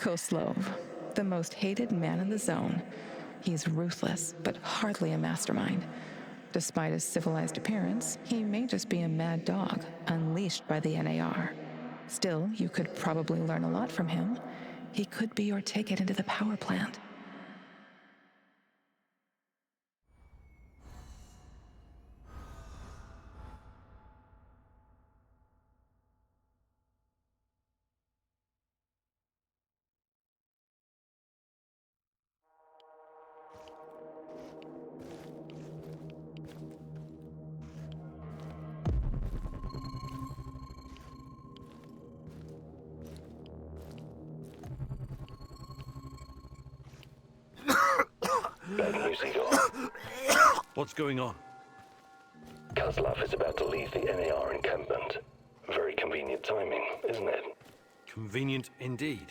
Koslov, the most hated man in the zone. He's ruthless, but hardly a mastermind. Despite his civilized appearance, he may just be a mad dog, unleashed by the NAR. Still, you could probably learn a lot from him. He could be your ticket into the power plant. Bad news, Igor. What's going on? Kozlov is about to leave the NAR encampment. Very convenient timing, isn't it? Convenient indeed.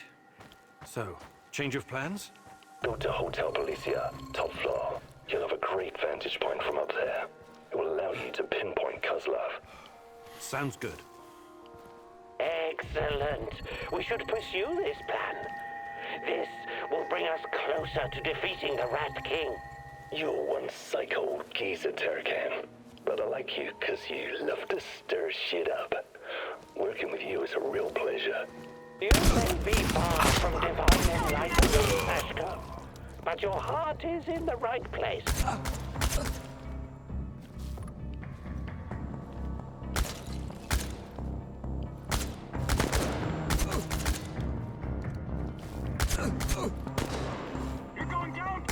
So, change of plans? Go to Hotel Policia, top floor. You'll have a great vantage point from up there. It will allow you to pinpoint Kozlov. Sounds good. Excellent. We should pursue this plan. This will bring us closer to defeating the Rat King. You're one psycho old geezer, Terracan. But I like you because you love to stir shit up. Working with you is a real pleasure. You may be far from divine enlightenment, Ashka, but your heart is in the right place. You're going down!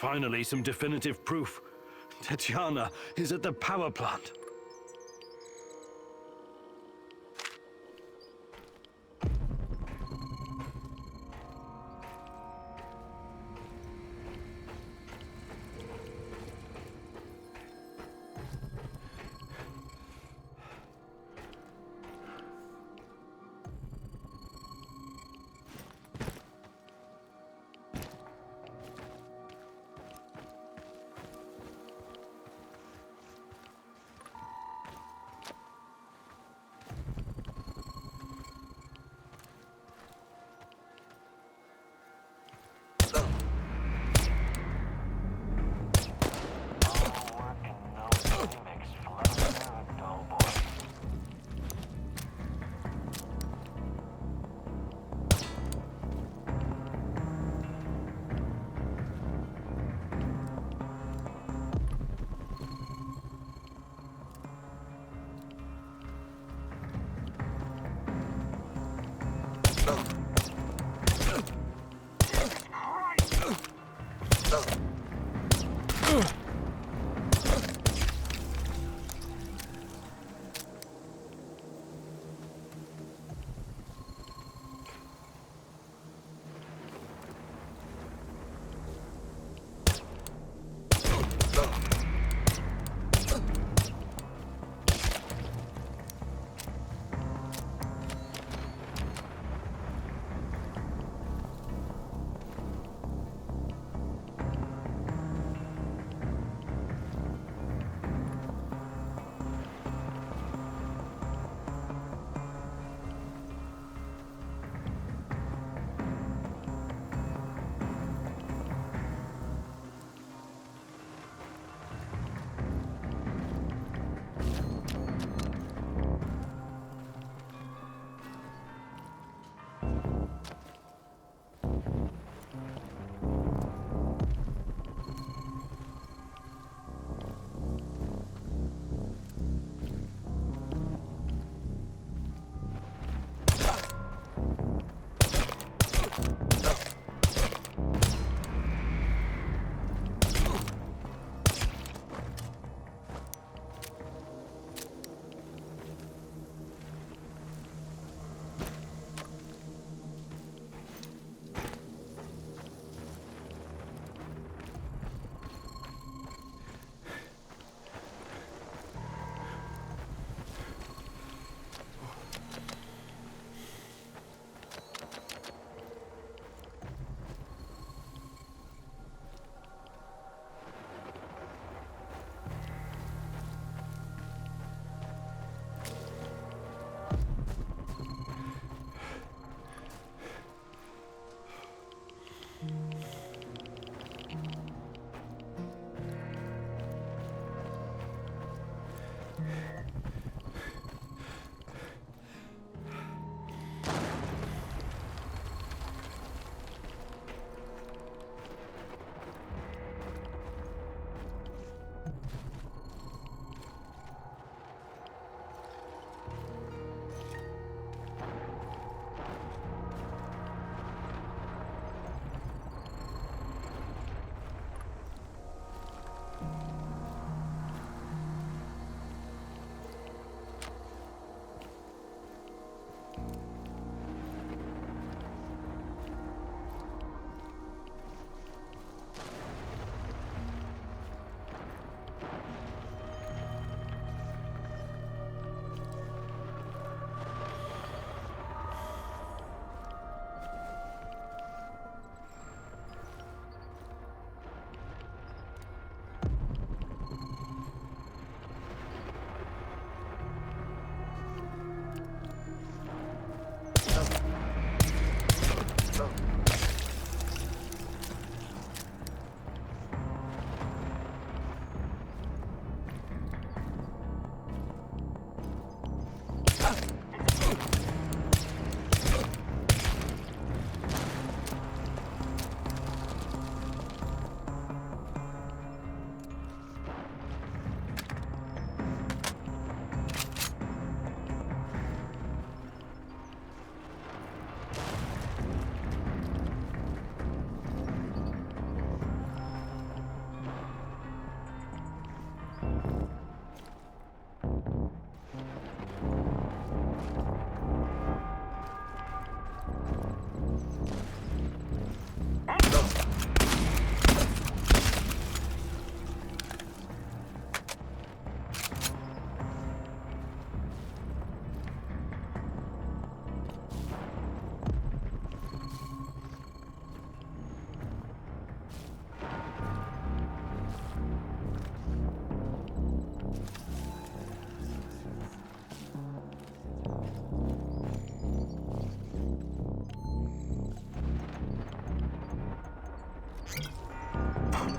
Finally, some definitive proof. Tatiana is at the power plant.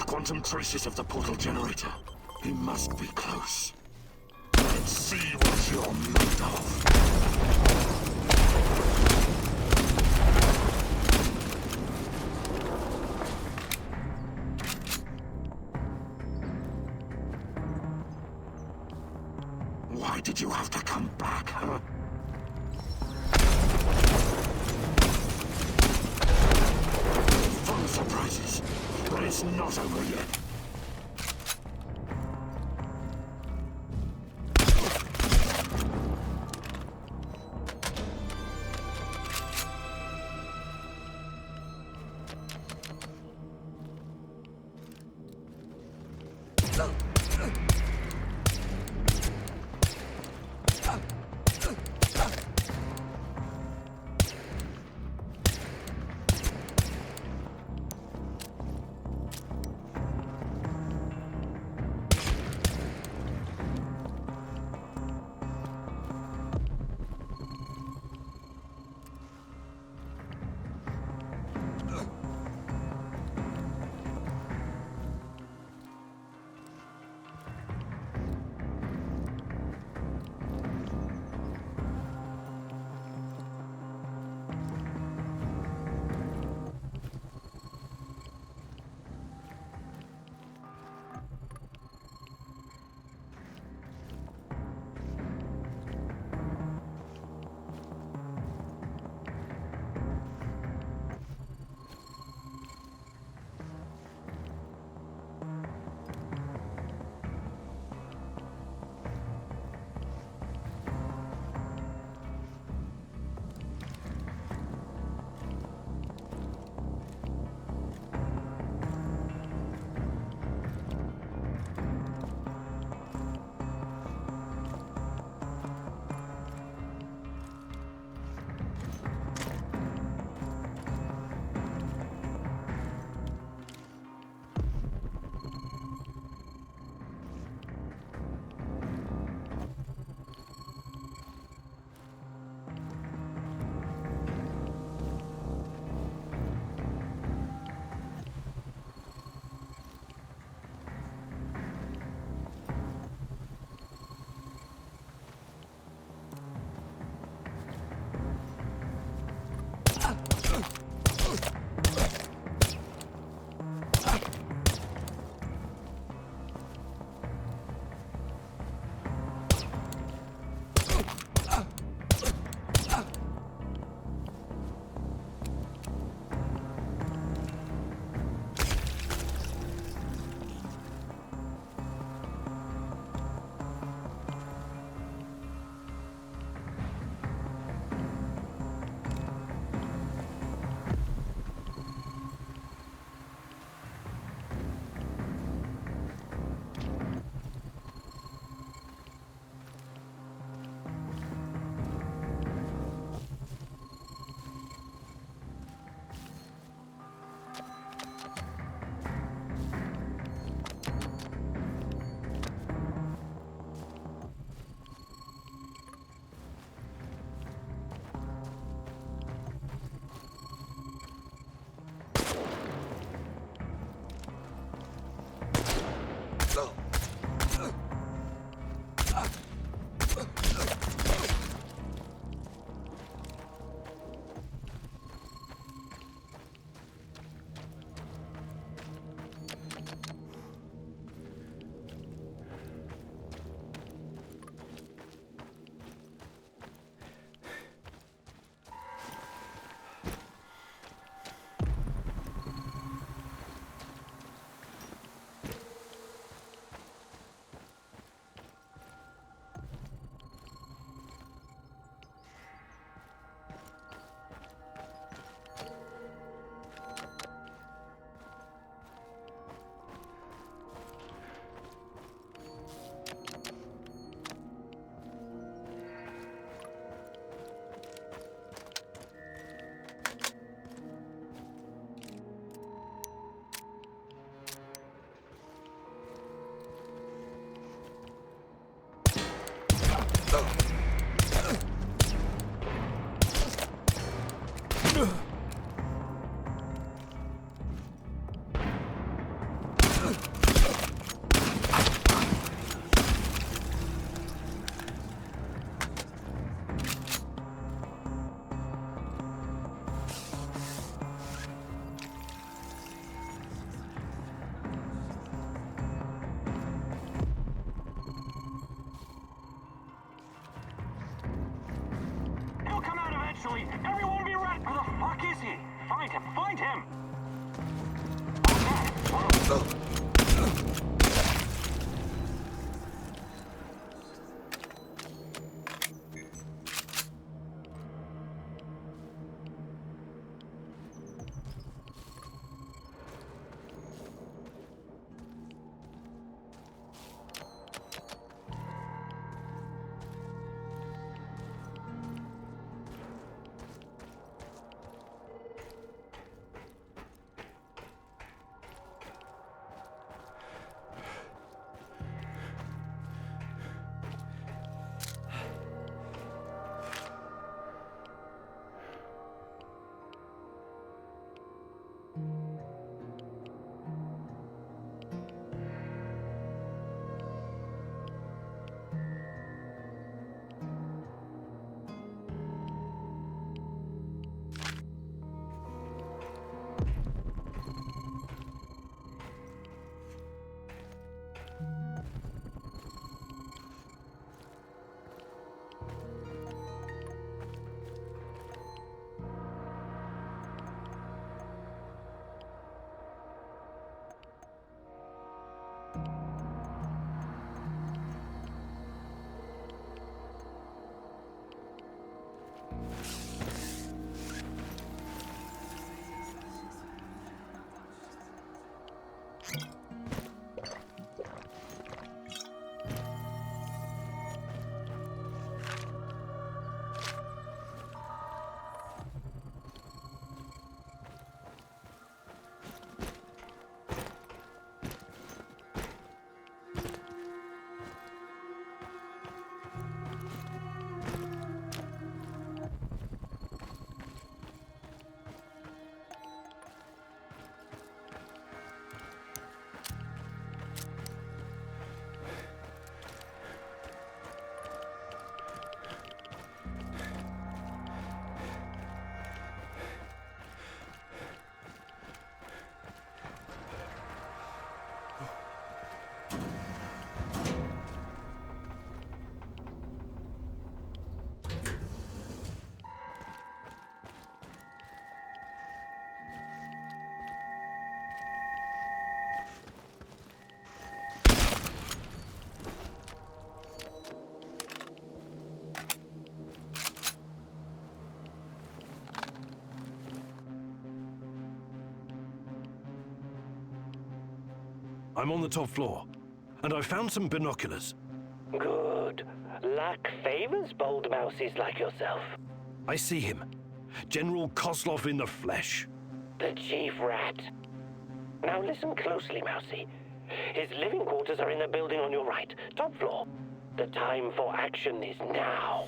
Quantum traces of the portal generator. He must be close. Let's see what you're made of. Why did you have to come back, huh? Full of surprises, but it's not over yet. Eventually, everyone be ready. Where the fuck is he? Find him! Find him! I'm on the top floor, and I found some binoculars. Good. Luck favors bold mouses like yourself. I see him. General Kozlov in the flesh. The chief rat. Now listen closely, Mousy. His living quarters are in the building on your right, top floor. The time for action is now.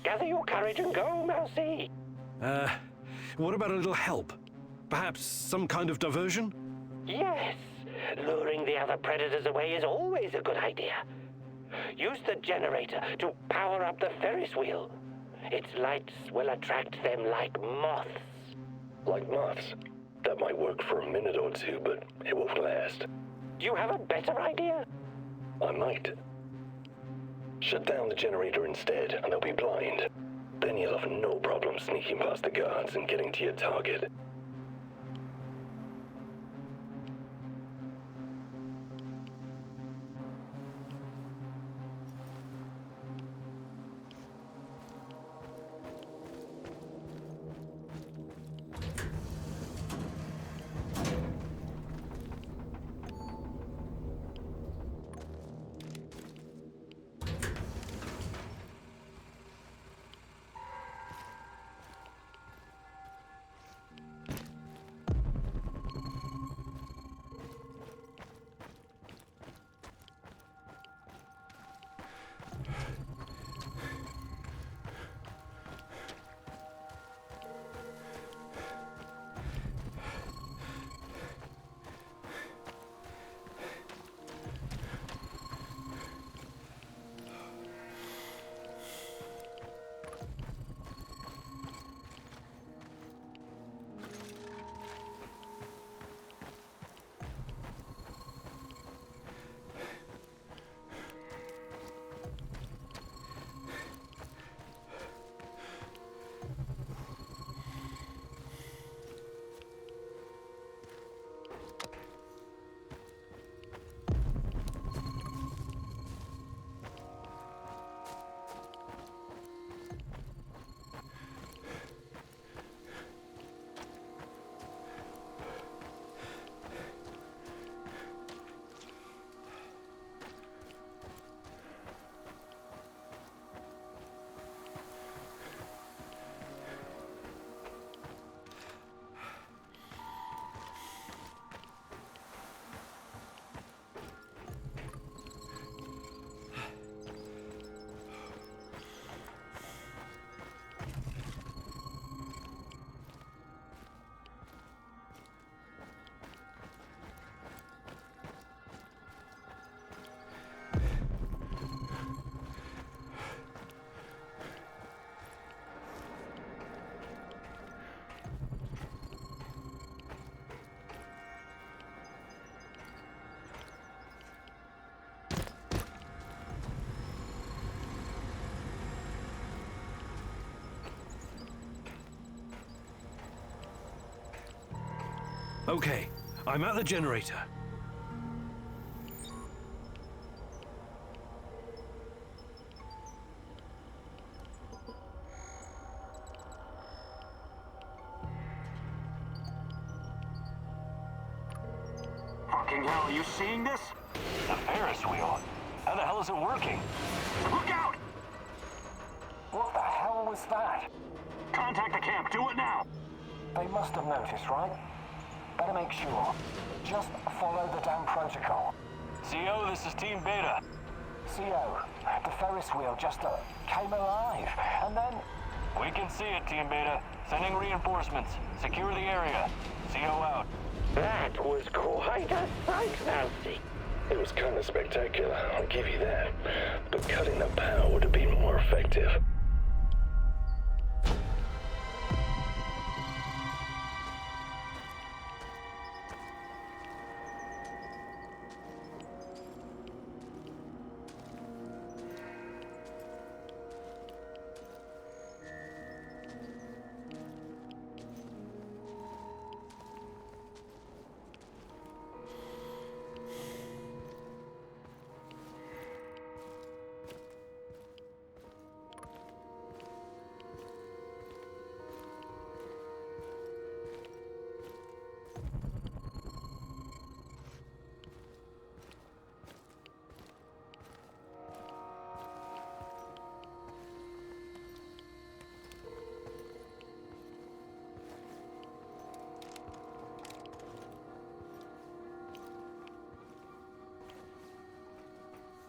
Gather your courage and go, Mousy. What about a little help? Perhaps some kind of diversion? Yes. Luring the other predators away is always a good idea. Use the generator to power up the Ferris wheel. Its lights will attract them like moths. Like moths? That might work for a minute or two, but it won't last. Do you have a better idea? I might. Shut down the generator instead, and they'll be blind. Then you'll have no problem sneaking past the guards and getting to your target. Okay, I'm at the generator. Fucking hell. are you seeing this? The Ferris wheel? How the hell is it working? Look out! What the hell was that? Contact the camp, do it now! They must have noticed, right? Better make sure. Just follow the damn protocol. CO, this is Team Beta. CO, the Ferris wheel just came alive, and then... We can see it, Team Beta. Sending reinforcements. Secure the area. CO out. That was quite a sight, Nancy. It was kind of spectacular, I'll give you that. But cutting the power would have been more effective.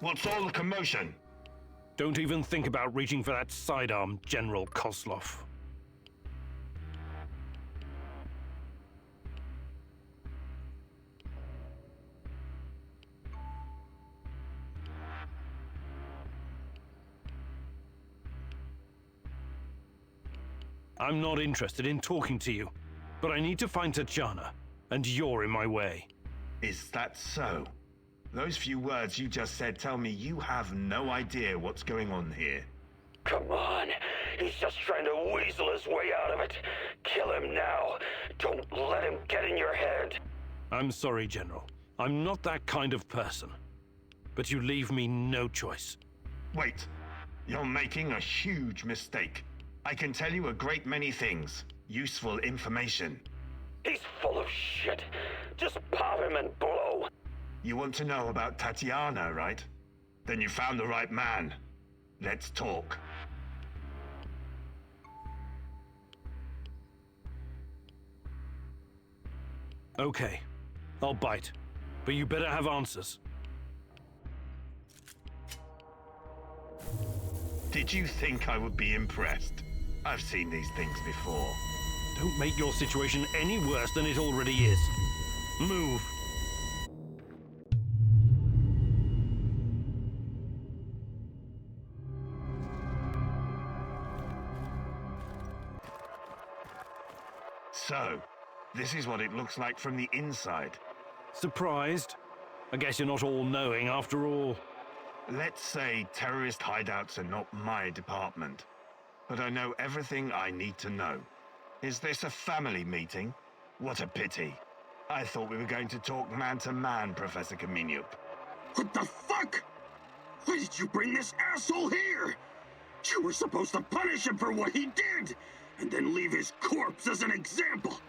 What's all the commotion? Don't even think about reaching for that sidearm, General Kozlov. I'm not interested in talking to you, but I need to find Tatiana, and you're in my way. Is that so? Those few words you just said tell me you have no idea what's going on here. Come on, he's just trying to weasel his way out of it. Kill him now. Don't let him get in your head. I'm sorry, General. I'm not that kind of person. But you leave me no choice. Wait, you're making a huge mistake. I can tell you a great many things. Useful information. He's full of shit. Just pop him and blow. You want to know about Tatiana, right? Then you found the right man. Let's talk. Okay, I'll bite. But you better have answers. Did you think I would be impressed? I've seen these things before. Don't make your situation any worse than it already is. Move. So, this is what it looks like from the inside. Surprised? I guess you're not all-knowing after all. Let's say terrorist hideouts are not my department, but I know everything I need to know. Is this a family meeting? What a pity. I thought we were going to talk man-to-man, Professor Khymynyuk. What the fuck? Why did you bring this asshole here? You were supposed to punish him for what he did, and then leave his corpse as an example.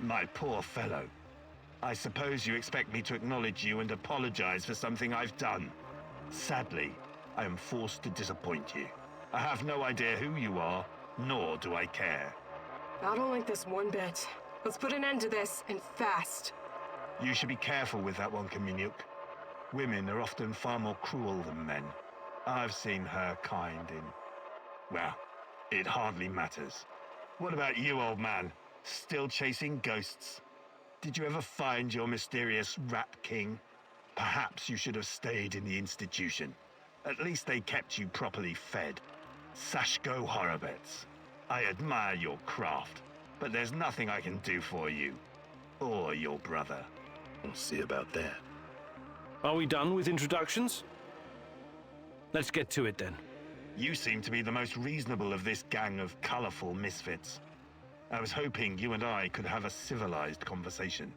My poor fellow. I suppose you expect me to acknowledge you and apologize for something I've done. Sadly, I am forced to disappoint you. I have no idea who you are, nor do I care. I don't like this one bit. Let's put an end to this, and fast. You should be careful with that one, Khymynyuk. Women are often far more cruel than men. I've seen her kind in... well, it hardly matters. What about you, old man? Still chasing ghosts? Did you ever find your mysterious Rat King? Perhaps you should have stayed in the institution. At least they kept you properly fed. Sashko Horobets. I admire your craft, but there's nothing I can do for you. Or your brother. We'll see about that. Are we done with introductions? Let's get to it then. You seem to be the most reasonable of this gang of colorful misfits. I was hoping you and I could have a civilized conversation.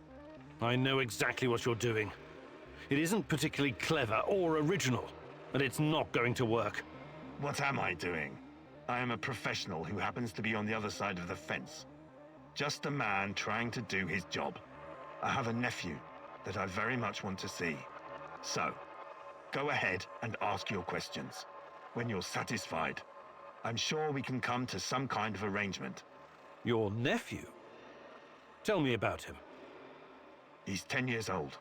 I know exactly what you're doing. It isn't particularly clever or original, and it's not going to work. What am I doing? I am a professional who happens to be on the other side of the fence. Just a man trying to do his job. I have a nephew. that I very much want to see. So, go ahead and ask your questions. When you're satisfied, I'm sure we can come to some kind of arrangement. Your nephew? Tell me about him. He's 10 years old.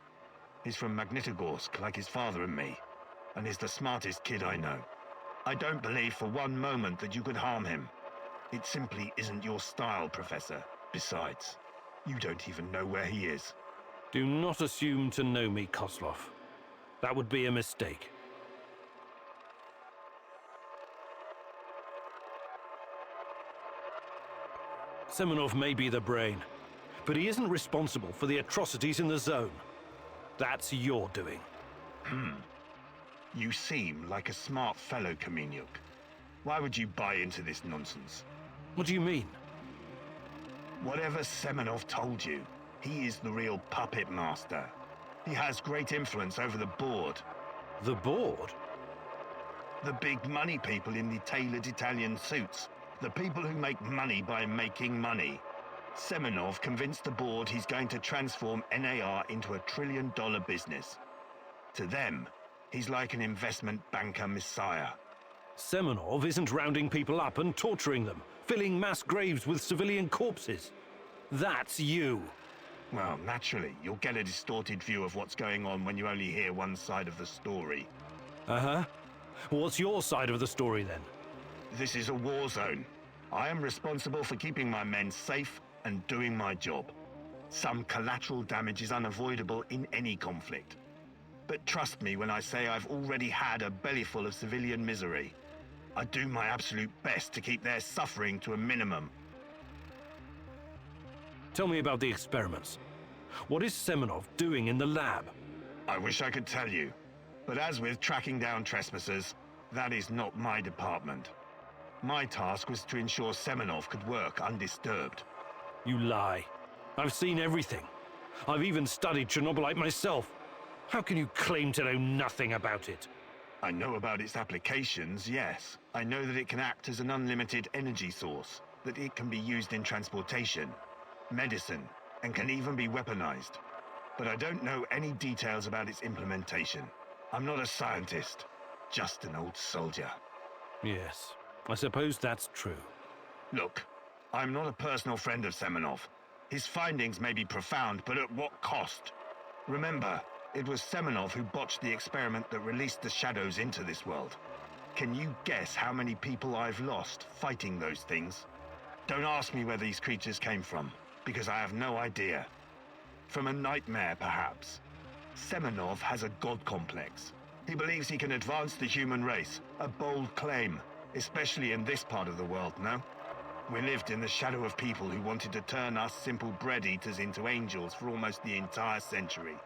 He's from Magnitogorsk, like his father and me, and is the smartest kid I know. I don't believe for one moment that you could harm him. It simply isn't your style, Professor. Besides, you don't even know where he is. Do not assume to know me, Kozlov. That would be a mistake. Semenov may be the brain, but he isn't responsible for the atrocities in the zone. That's your doing. You seem like a smart fellow, Khymynyuk. Why would you buy into this nonsense? What do you mean? Whatever Semenov told you, he is the real puppet master. He has great influence over the board. The board? The big money people in the tailored Italian suits. The people who make money by making money. Semenov convinced the board he's going to transform NAR into a $1 trillion business. To them, he's like an investment banker messiah. Semenov isn't rounding people up and torturing them, filling mass graves with civilian corpses. That's you. Well, naturally, you'll get a distorted view of what's going on when you only hear one side of the story. Uh-huh. What's your side of the story, then? This is a war zone. I am responsible for keeping my men safe and doing my job. Some collateral damage is unavoidable in any conflict. But trust me when I say I've already had a bellyful of civilian misery. I do my absolute best to keep their suffering to a minimum. Tell me about the experiments. What is Semenov doing in the lab? I wish I could tell you, but as with tracking down trespassers, that is not my department. My task was to ensure Semenov could work undisturbed. You lie. I've seen everything. I've even studied Chernobylite myself. How can you claim to know nothing about it? I know about its applications, yes. I know that it can act as an unlimited energy source, that it can be used in transportation, medicine, and can even be weaponized. But I don't know any details about its implementation. I'm not a scientist, just an old soldier. Yes, I suppose that's true. Look, I'm not a personal friend of Semenov. His findings may be profound, but at what cost? Remember, it was Semenov who botched the experiment that released the shadows into this world. Can you guess how many people I've lost fighting those things? Don't ask me where these creatures came from, because I have no idea. From a nightmare, perhaps. Semenov has a god complex. He believes he can advance the human race, a bold claim, especially in this part of the world, no? We lived in the shadow of people who wanted to turn us simple bread-eaters into angels for almost the entire century.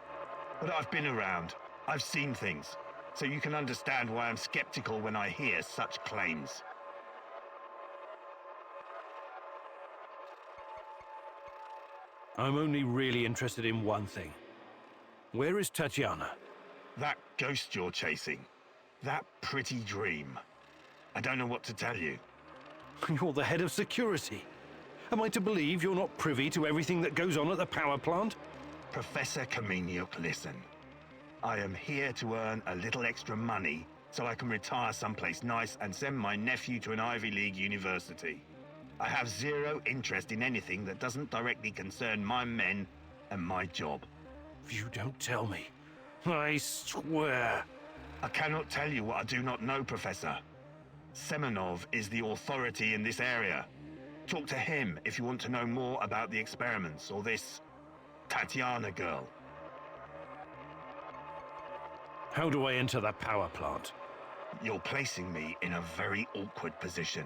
But I've been around. I've seen things. So you can understand why I'm skeptical when I hear such claims. I'm only really interested in one thing. Where is Tatiana? That ghost you're chasing. That pretty dream. I don't know what to tell you. You're the head of security. Am I to believe you're not privy to everything that goes on at the power plant? Professor Khymynyuk, listen. I am here to earn a little extra money so I can retire someplace nice and send my nephew to an Ivy League university. I have zero interest in anything that doesn't directly concern my men and my job. You don't tell me. I swear. I cannot tell you what I do not know, Professor. Semenov is the authority in this area. Talk to him if you want to know more about the experiments or this Tatiana girl. How do I enter the power plant? You're placing me in a very awkward position.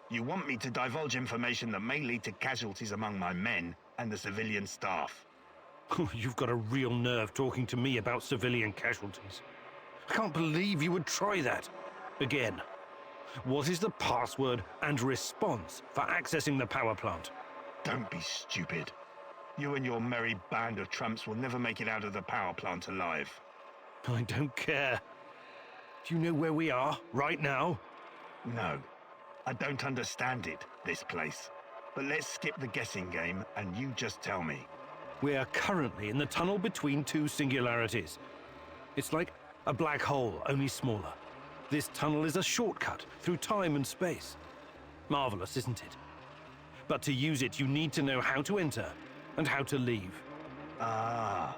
You want me to divulge information that may lead to casualties among my men and the civilian staff. You've got a real nerve talking to me about civilian casualties. I can't believe you would try that. Again, what is the password and response for accessing the power plant? Don't be stupid. You and your merry band of trumps will never make it out of the power plant alive. I don't care. Do you know where we are right now? No. I don't understand it, this place. But let's skip the guessing game and you just tell me. We are currently in the tunnel between two singularities. It's like a black hole, only smaller. This tunnel is a shortcut through time and space. Marvelous, isn't it? But to use it, you need to know how to enter and how to leave. Ah,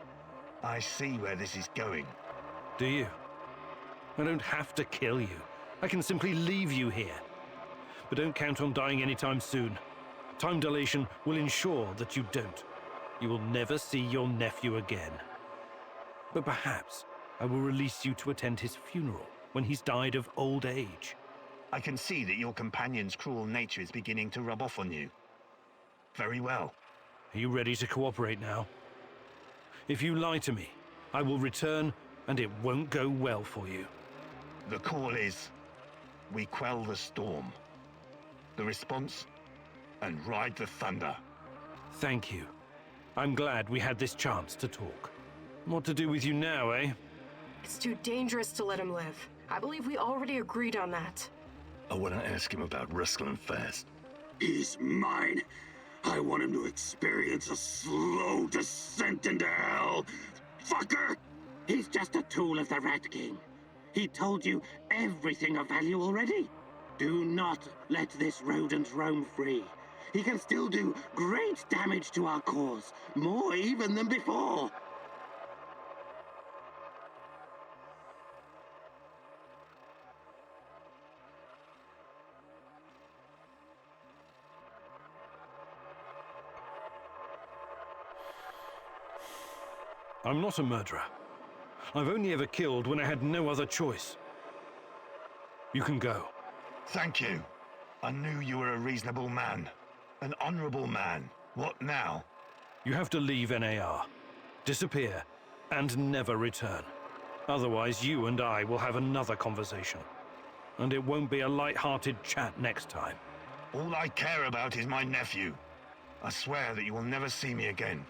I see where this is going. Do you? I don't have to kill you. I can simply leave you here. But don't count on dying anytime soon. Time dilation will ensure that you don't. You will never see your nephew again. But perhaps I will release you to attend his funeral when he's died of old age. I can see that your companion's cruel nature is beginning to rub off on you. Very well. Are you ready to cooperate now? If you lie to me, I will return and it won't go well for you. The call is, we quell the storm. The response, and ride the thunder. Thank you. I'm glad we had this chance to talk. What to do with you now, eh? It's too dangerous to let him live. I believe we already agreed on that. I want to ask him about wrestling fast. He's mine. I want him to experience a slow descent into hell. Fucker! He's just a tool of the Rat King. He told you everything of value already. Do not let this rodent roam free. He can still do great damage to our cause, more even than before. I'm not a murderer. I've only ever killed when I had no other choice. You can go. Thank you. I knew you were a reasonable man. An honorable man. What now? You have to leave NAR, disappear, and never return. Otherwise, you and I will have another conversation. And it won't be a light-hearted chat next time. All I care about is my nephew. I swear that you will never see me again.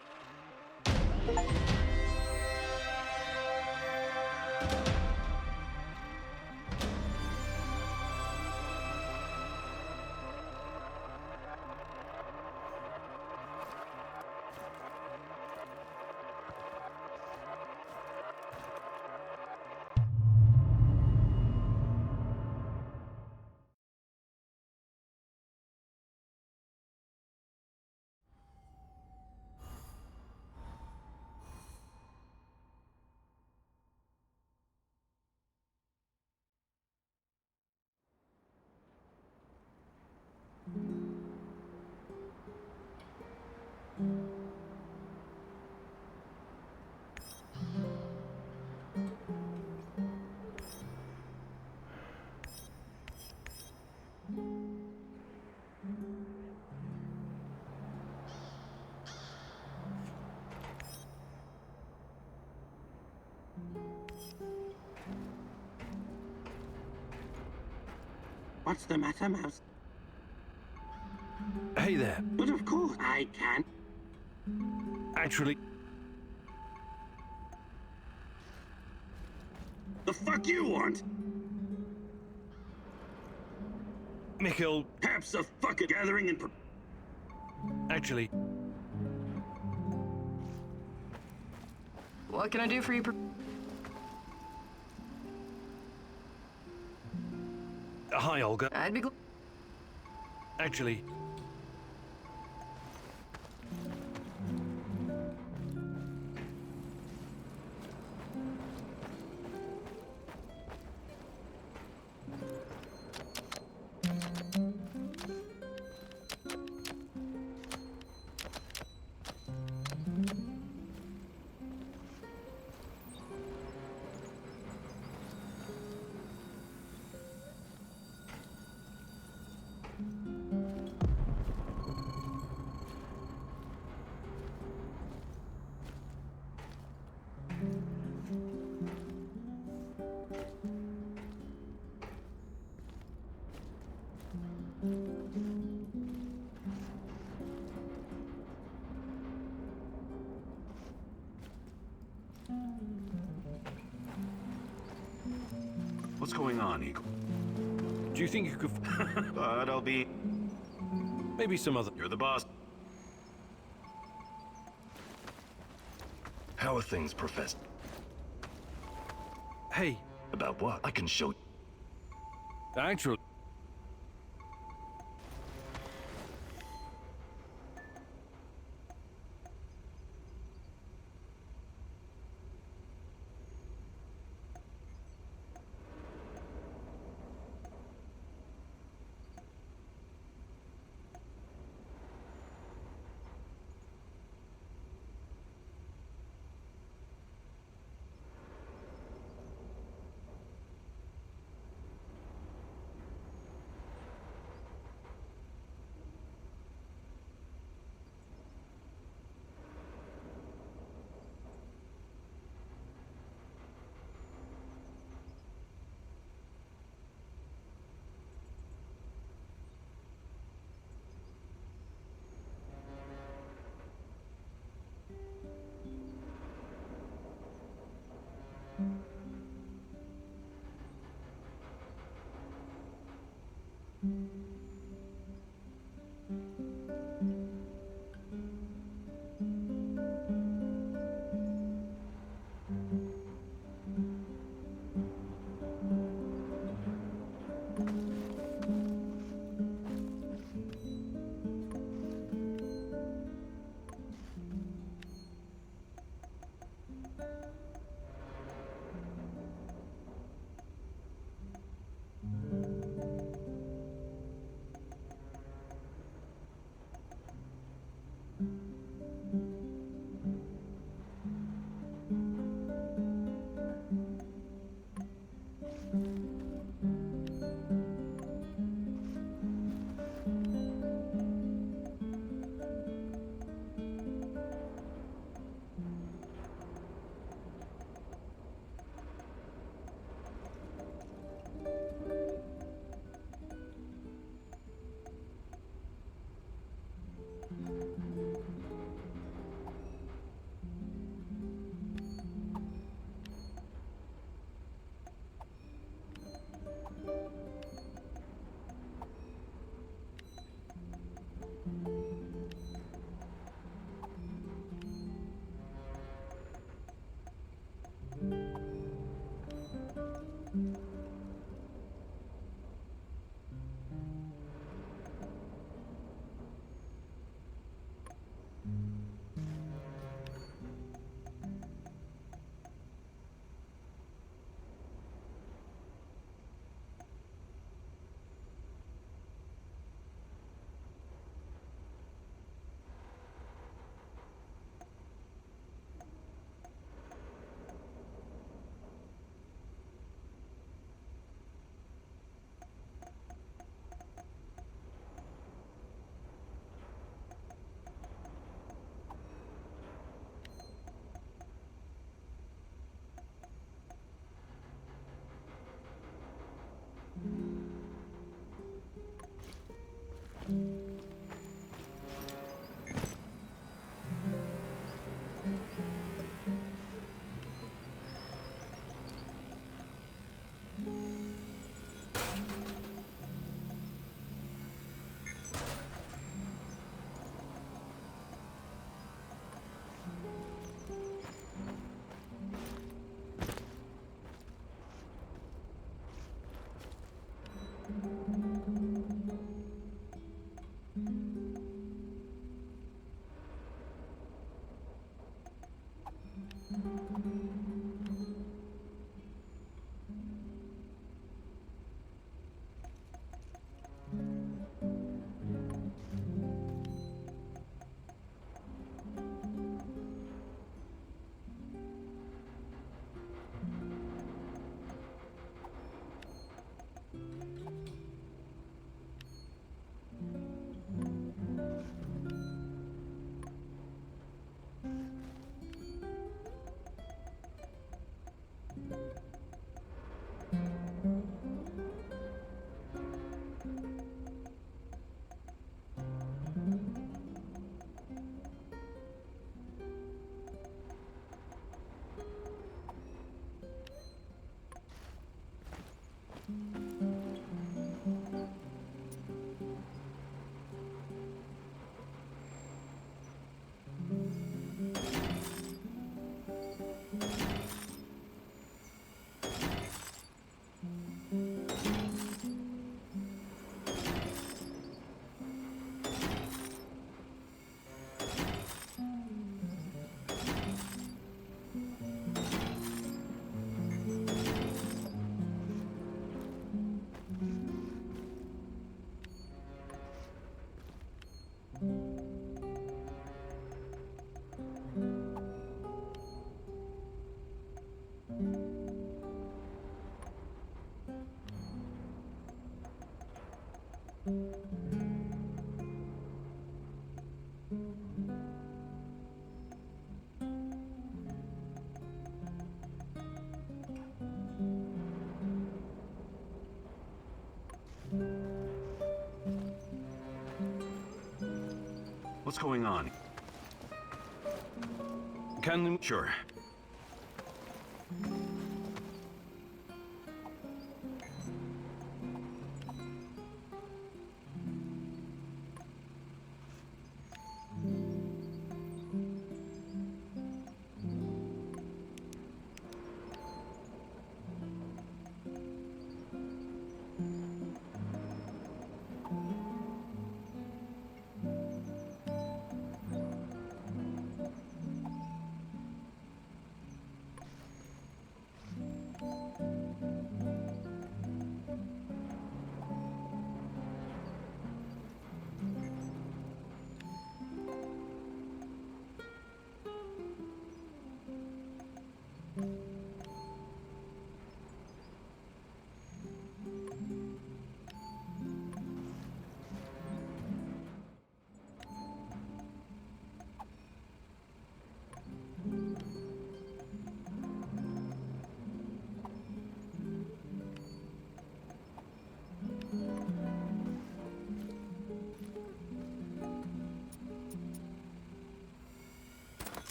What's the matter, Mouse? Hey there. But of course I can. Actually, The fuck you want? Mikhail, Perhaps a fucking gathering and... actually, What can I do for you? hi, Olga. I'd be glad. Actually, What's going on, Igor? do you think you could... But I'll be... maybe some other... You're the boss. How are things, Professor? Hey, About what? I can show... actually... What's going on? Can... Sure.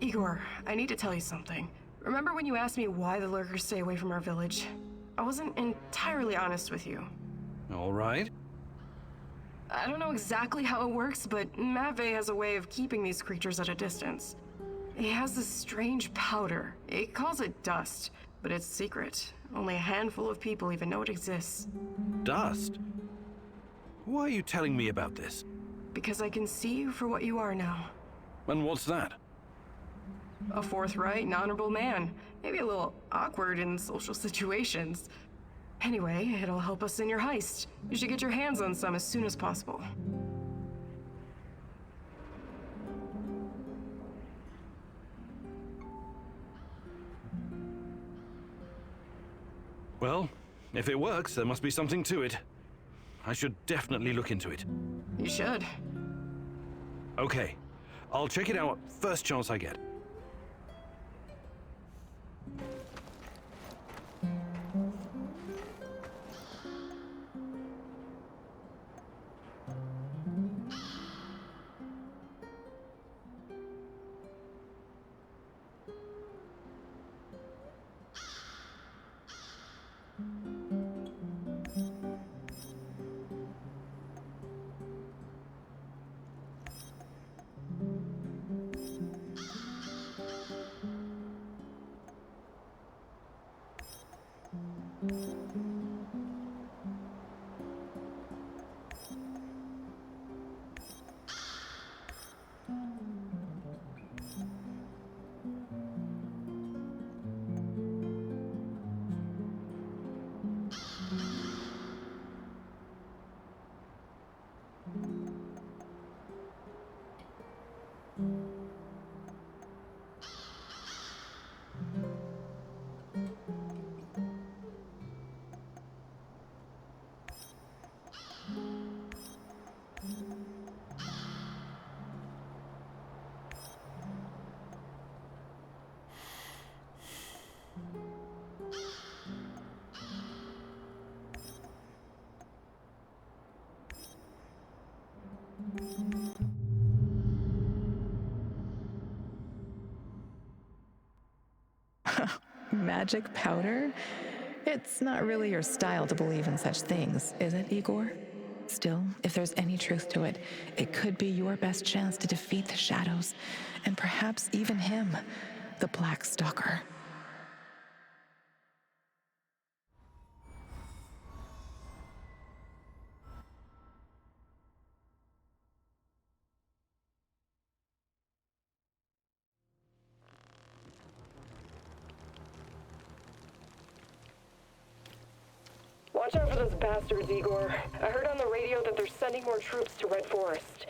Igor, I need to tell you something. Remember when you asked me why the lurkers stay away from our village? I wasn't entirely honest with you. All right. I don't know exactly how it works, but Matvey has a way of keeping these creatures at a distance. He has this strange powder. He calls it dust, but it's secret. Only a handful of people even know it exists. Dust? Why are you telling me about this? Because I can see you for what you are now. And what's that? A forthright and honorable man. Maybe a little awkward in social situations. Anyway, it'll help us in your heist. You should get your hands on some as soon as possible. Well, if it works, there must be something to it. I should definitely look into it. You should. Okay, I'll check it out first chance I get. Magic powder? It's not really your style to believe in such things, is it, Igor? Still, if there's any truth to it, it could be your best chance to defeat the shadows, and perhaps even him, the Black Stalker. Watch out for those bastards, Igor. I heard on the radio that they're sending more troops to Red Forest.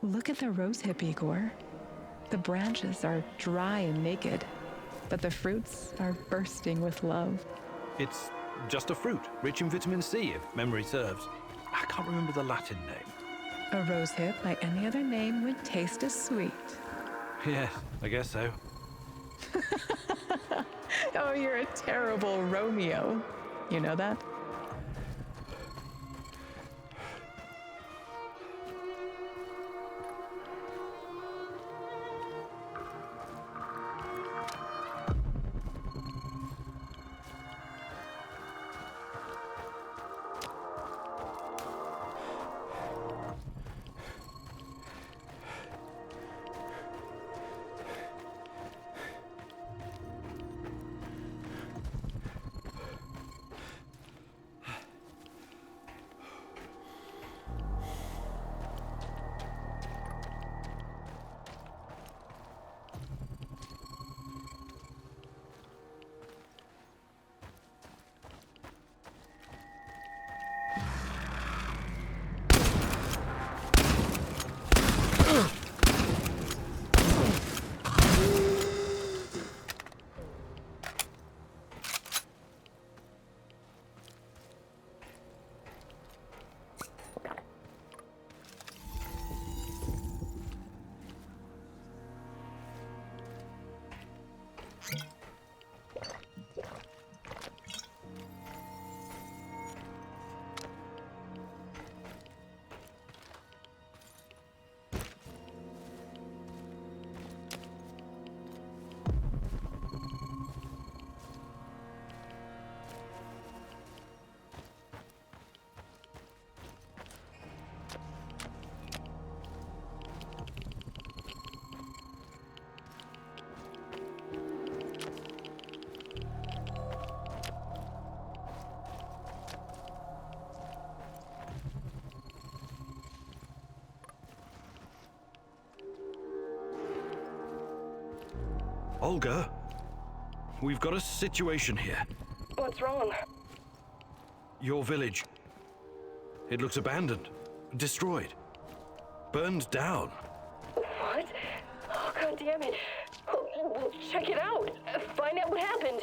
Look at the rosehip, Igor. The branches are dry and naked. but the fruits are bursting with love. It's just a fruit, rich in vitamin C, if memory serves. I can't remember the Latin name. A rosehip by any other name would taste as sweet. Yes, I guess so. Oh, you're a terrible Romeo. You know that? Olga, we've got a situation here. What's wrong? Your village. It looks abandoned, destroyed, burned down. What? Oh, God damn it. We'll check it out. Find out what happened.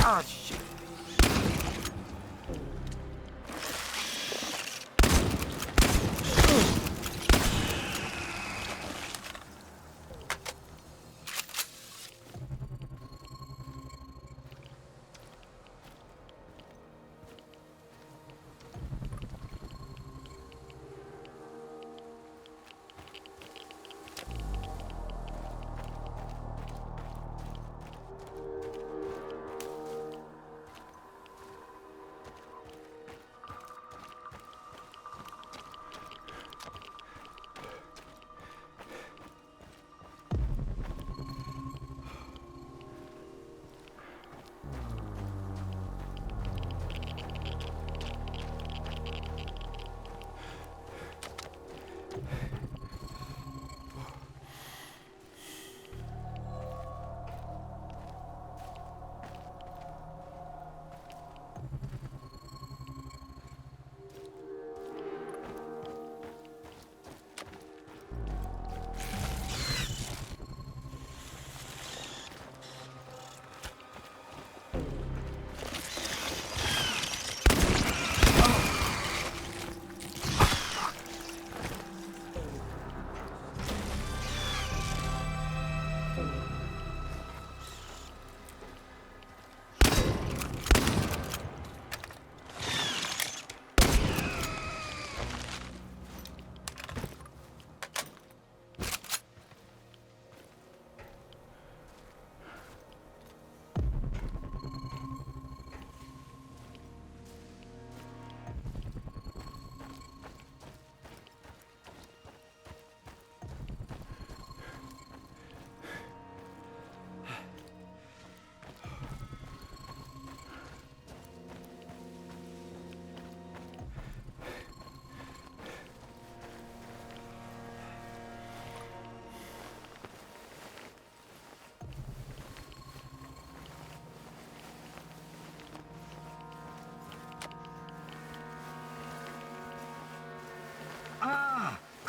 Ah, shit.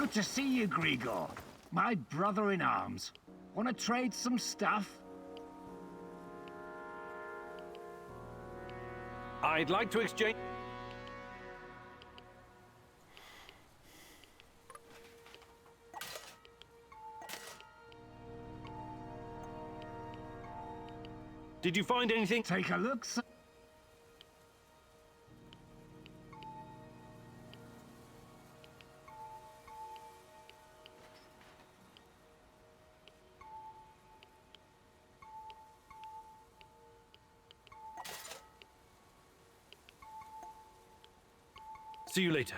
Good to see you, Grigor. My brother in arms. Want to trade some stuff? I'd like to exchange... Did you find anything? Take a look, sir. See you later.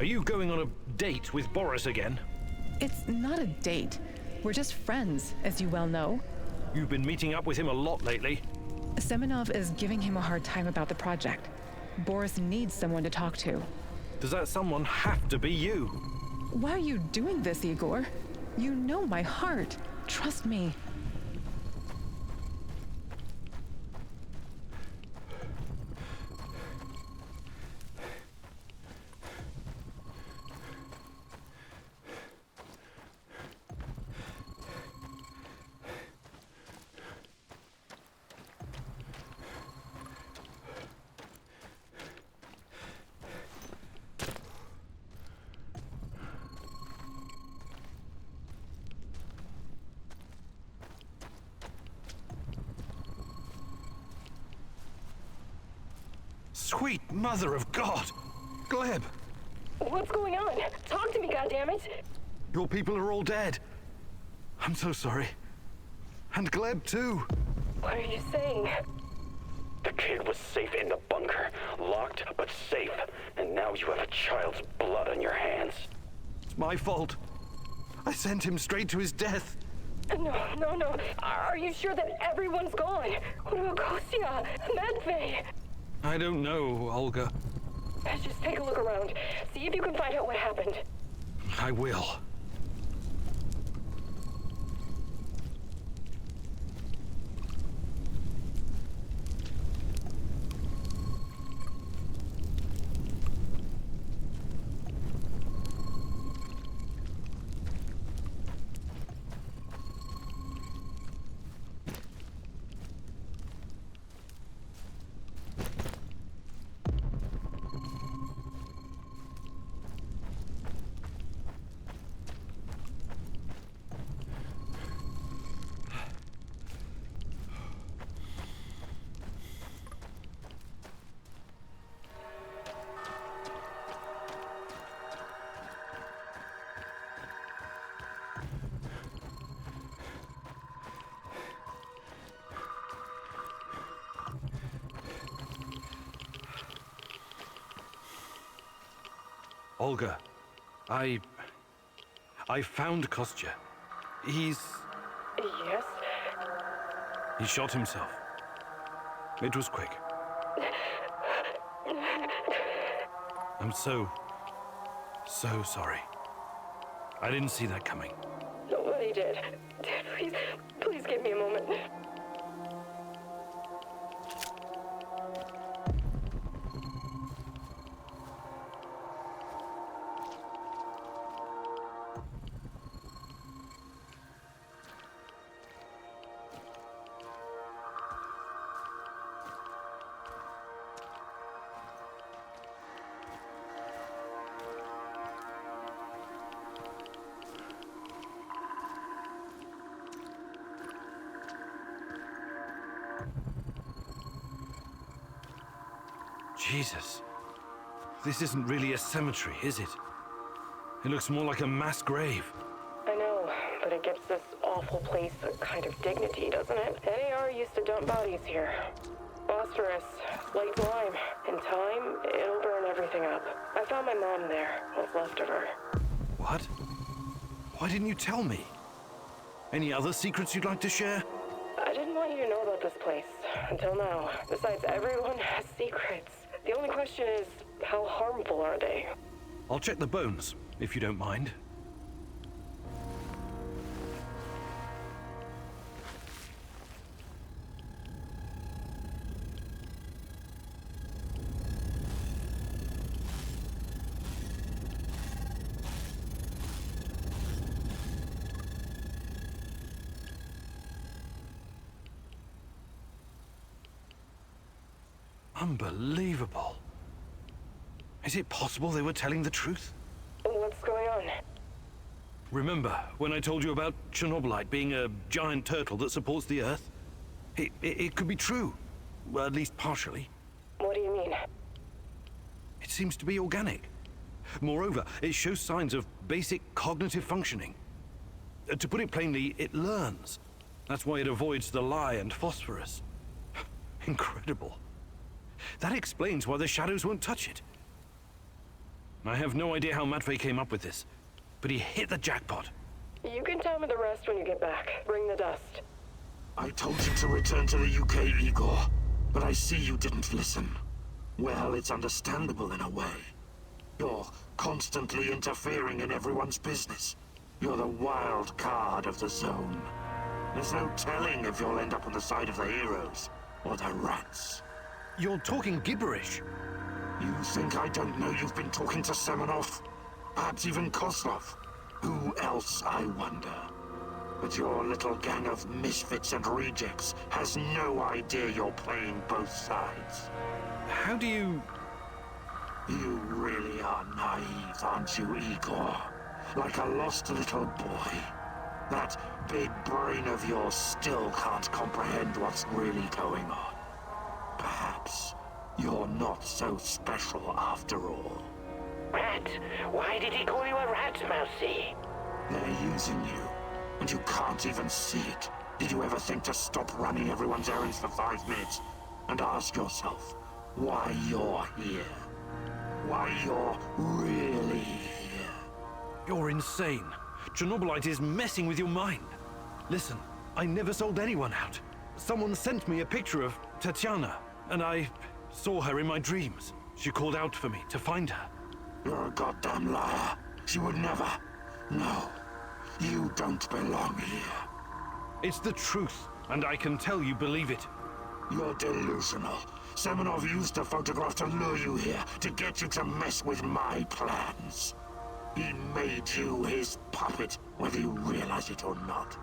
Are you going on a date with Boris again? It's not a date. We're just friends, as you well know. You've been meeting up with him a lot lately. Semenov is giving him a hard time about the project. Boris needs someone to talk to. Does that someone have to be you? Why are you doing this, Igor? You know my heart. Trust me. Sweet mother of God! Gleb! What's going on? Talk to me, goddammit! Your people are all dead. I'm so sorry. And Gleb too. What are you saying? The kid was safe in the bunker. Locked, but safe. And now you have a child's blood on your hands. It's my fault. I sent him straight to his death. No. Are you sure that everyone's gone? What about Kostya? Matvey? I don't know, Olga. Just take a look around. See if you can find out what happened. I will. Olga, I found Kostya. Yes? He shot himself. It was quick. I'm so sorry. I didn't see that coming. Nobody did. Please give me a moment. Jesus. This isn't really a cemetery, is it? It looks more like a mass grave. I know, but it gives this awful place a kind of dignity, doesn't it? NAR used to dump bodies here. Phosphorus, light lime. In time, it'll burn everything up. I found my mom there, what's left of her. What? Why didn't you tell me? Any other secrets you'd like to share? I didn't want you to know about this place until now. Besides, everyone has secrets. The only question is, how harmful are they? I'll check the bones, if you don't mind. Unbelievable. Is it possible they were telling the truth? What's going on? Remember when I told you about Chernobylite being a giant turtle that supports the Earth? It could be true. Well, at least partially. What do you mean? It seems to be organic. Moreover, it shows signs of basic cognitive functioning. To put it plainly, it learns. That's why it avoids the lye and phosphorus. Incredible. That explains why the shadows won't touch it. I have no idea how Matvey came up with this, but he hit the jackpot. You can tell me the rest when you get back. Bring the dust. I told you to return to the UK, Igor, but I see you didn't listen. Well, it's understandable in a way. You're constantly interfering in everyone's business. You're the wild card of the zone. There's no telling if you'll end up on the side of the heroes or the rats. You're talking gibberish. You think I don't know you've been talking to Semenov? Perhaps even Kozlov? Who else, I wonder? But your little gang of misfits and rejects has no idea you're playing both sides. How do you... You really are naive, aren't you, Igor? Like a lost little boy. That big brain of yours still can't comprehend what's really going on. Perhaps you're not so special after all. Rat? Why did he call you a rat, Mousy? They're using you, and you can't even see it. Did you ever think to stop running everyone's errands for 5 minutes and ask yourself why you're here? Why you're really here? You're insane. Chernobylite is messing with your mind. Listen, I never sold anyone out. Someone sent me a picture of Tatiana, and I saw her in my dreams. She called out for me to find her. You're a goddamn liar. She would never. No, you don't belong here. It's the truth, and I can tell you believe it. You're delusional. Semenov used a photograph to lure you here, to get you to mess with my plans. He made you his puppet, whether you realize it or not.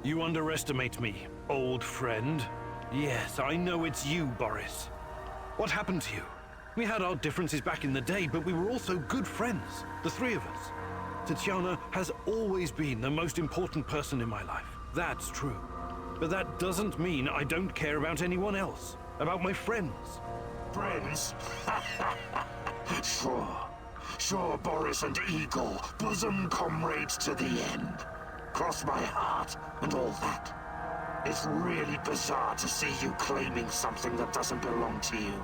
You underestimate me, old friend. Yes, I know it's you, Boris. What happened to you? We had our differences back in the day, but we were also good friends, the three of us. Tatiana has always been the most important person in my life. That's true. But that doesn't mean I don't care about anyone else, about my friends. Friends? Sure, Boris and Igor, bosom comrades to the end. Cross my heart and all that. It's really bizarre to see you claiming something that doesn't belong to you.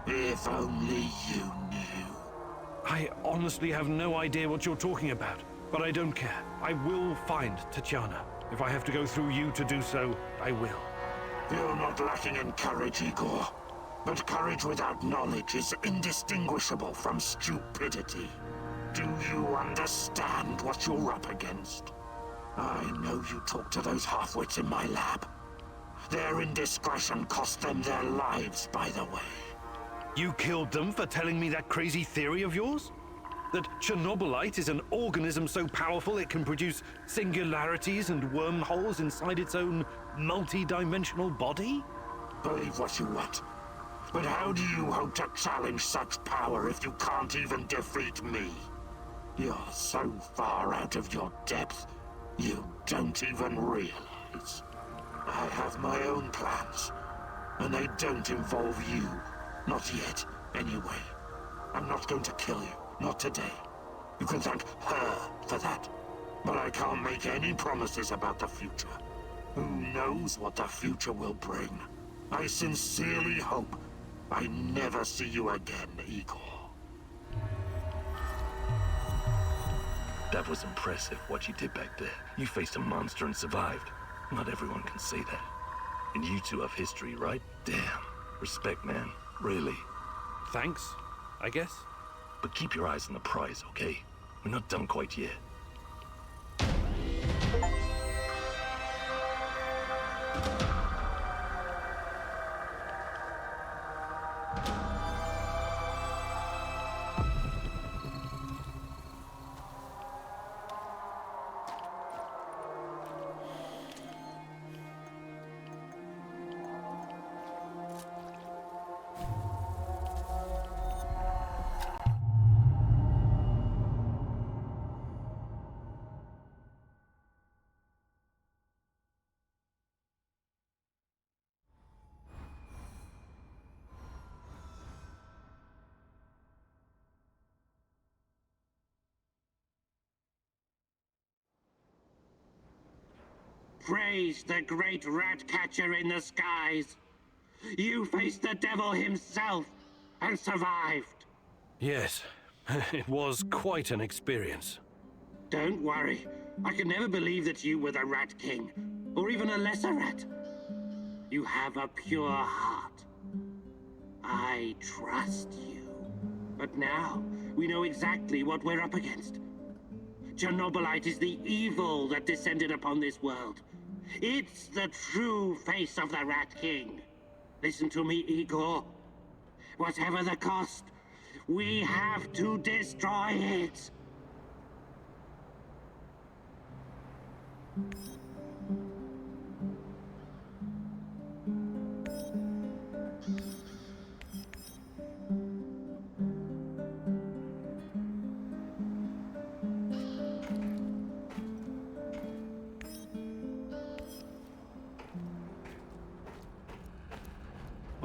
If only you knew. I honestly have no idea what you're talking about, but I don't care. I will find Tatiana. If I have to go through you to do so, I will. You're not lacking in courage, Igor. But courage without knowledge is indistinguishable from stupidity. Do you understand what you're up against? I know you talked to those half-wits in my lab. Their indiscretion cost them their lives, by the way. You killed them for telling me that crazy theory of yours? That Chernobylite is an organism so powerful it can produce singularities and wormholes inside its own multi-dimensional body? Believe what you want. But how do you hope to challenge such power if you can't even defeat me? You're so far out of your depth, you don't even realize. I have my own plans, and they don't involve you. Not yet, anyway. I'm not going to kill you, not today. You can thank her for that. But I can't make any promises about the future. Who knows what the future will bring? I sincerely hope I never see you again, Igor. That was impressive, what you did back there. You faced a monster and survived. Not everyone can say that. And you two have history, right? Damn. Respect, man. Really. Thanks, I guess. But keep your eyes on the prize, okay? We're not done quite yet. praised the great rat catcher in the skies. You faced the devil himself and survived. Yes, it was quite an experience. Don't worry. I could never believe that you were the Rat King, or even a lesser rat. You have a pure heart. I trust you. But now, we know exactly what we're up against. Chernobylite is the evil that descended upon this world. It's the true face of the Rat King. Listen to me, Igor. Whatever the cost, we have to destroy it.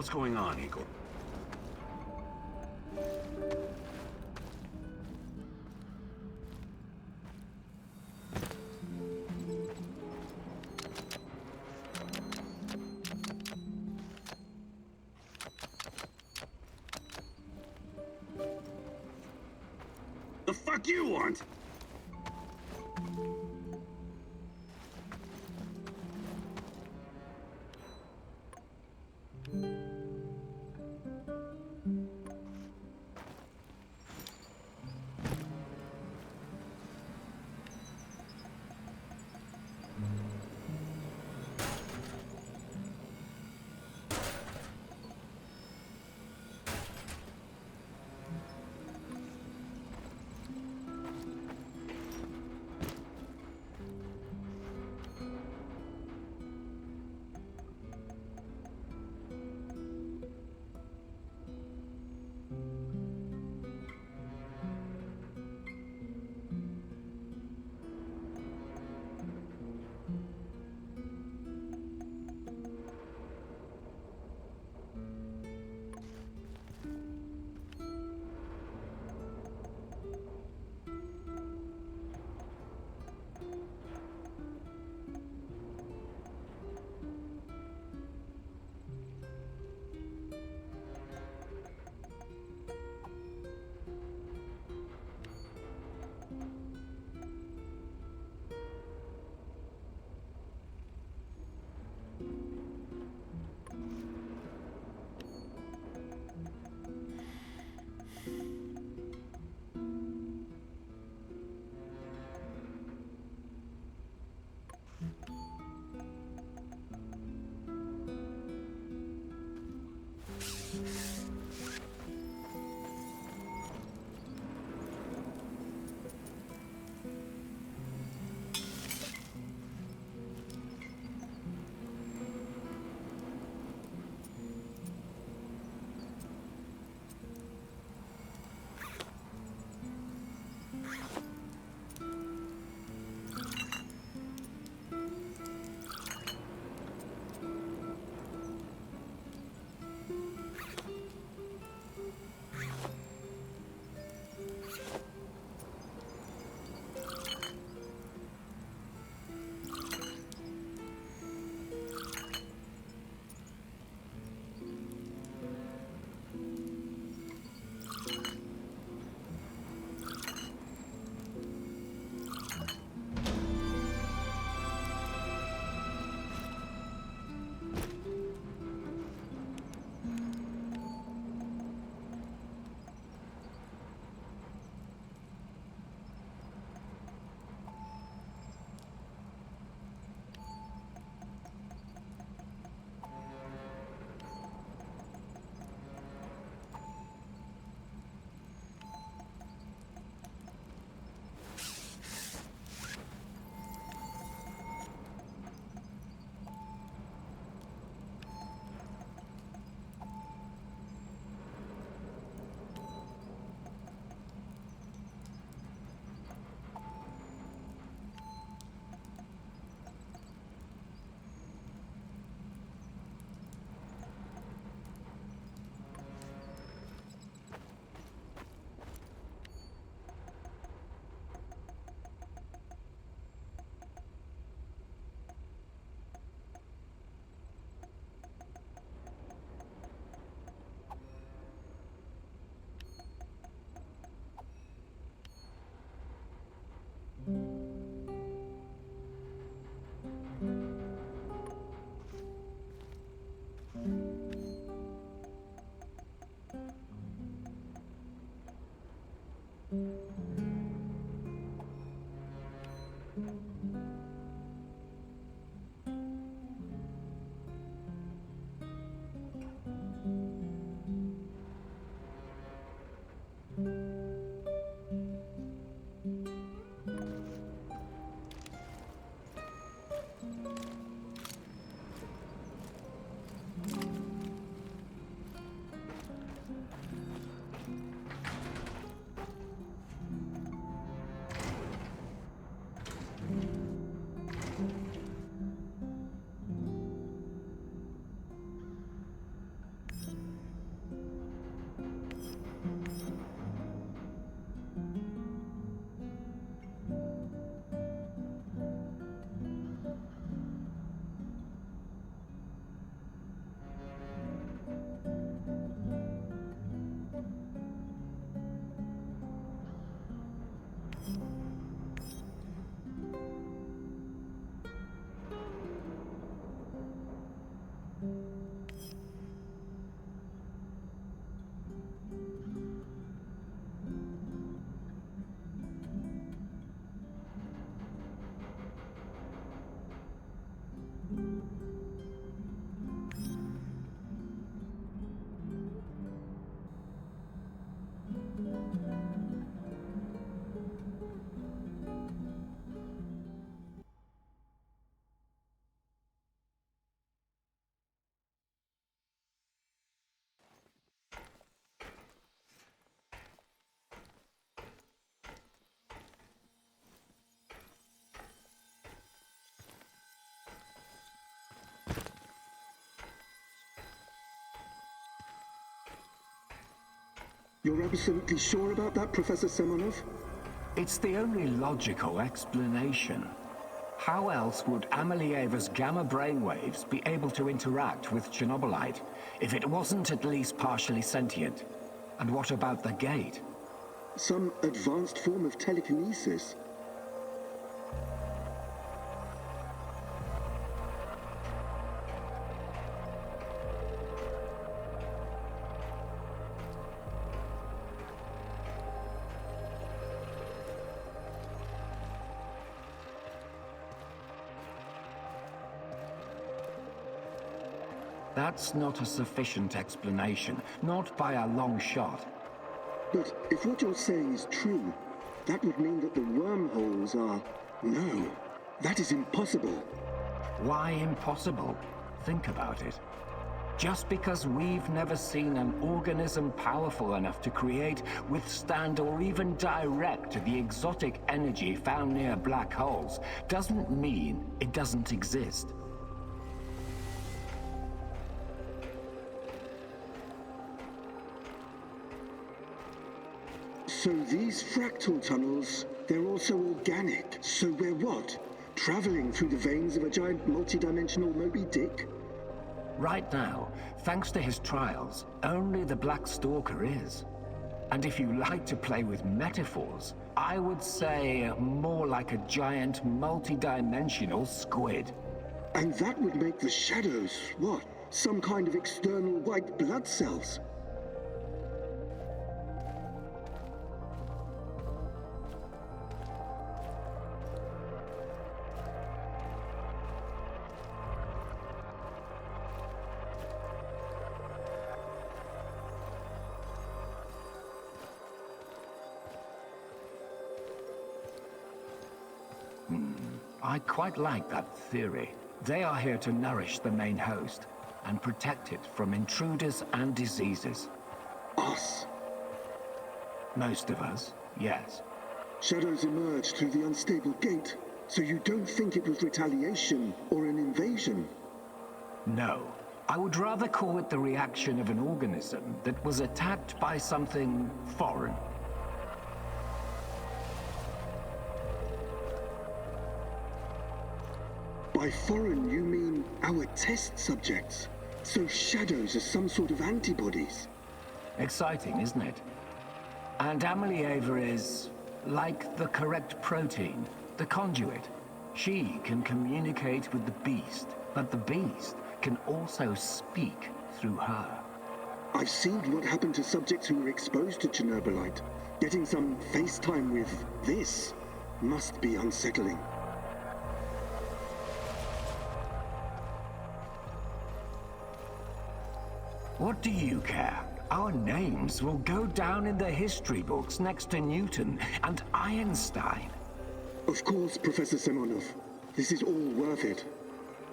What's going on, Igor? The fuck you want? You're absolutely sure about that, Professor Semonov? It's the only logical explanation. How else would Amelieva's gamma brainwaves be able to interact with Chernobylite if it wasn't at least partially sentient? And what about the gate? Some advanced form of telekinesis? That's not a sufficient explanation, not by a long shot. But if what you're saying is true, that would mean that the wormholes are... No, that is impossible. Why impossible? Think about it. Just because we've never seen an organism powerful enough to create, withstand, or even direct the exotic energy found near black holes, doesn't mean it doesn't exist. So these fractal tunnels, they're also organic. So we're what? Traveling through the veins of a giant multi-dimensional Moby Dick? Right now, thanks to his trials, only the Black Stalker is. And if you like to play with metaphors, I would say more like a giant multi-dimensional squid. And that would make the shadows, what? Some kind of external white blood cells? I quite like that theory. They are here to nourish the main host and protect it from intruders and diseases. Us? Most of us, yes. Shadows emerged through the unstable gate, so you don't think it was retaliation or an invasion? No. I would rather call it the reaction of an organism that was attacked by something foreign. By foreign, you mean our test subjects? So shadows are some sort of antibodies? Exciting, isn't it? And Amelieva is like the correct protein, the conduit. She can communicate with the beast, but the beast can also speak through her. I've seen what happened to subjects who were exposed to Chernobylite. Getting some FaceTime with this must be unsettling. What do you care? Our names will go down in the history books next to Newton and Einstein. Of course, Professor Semonov. This is all worth it.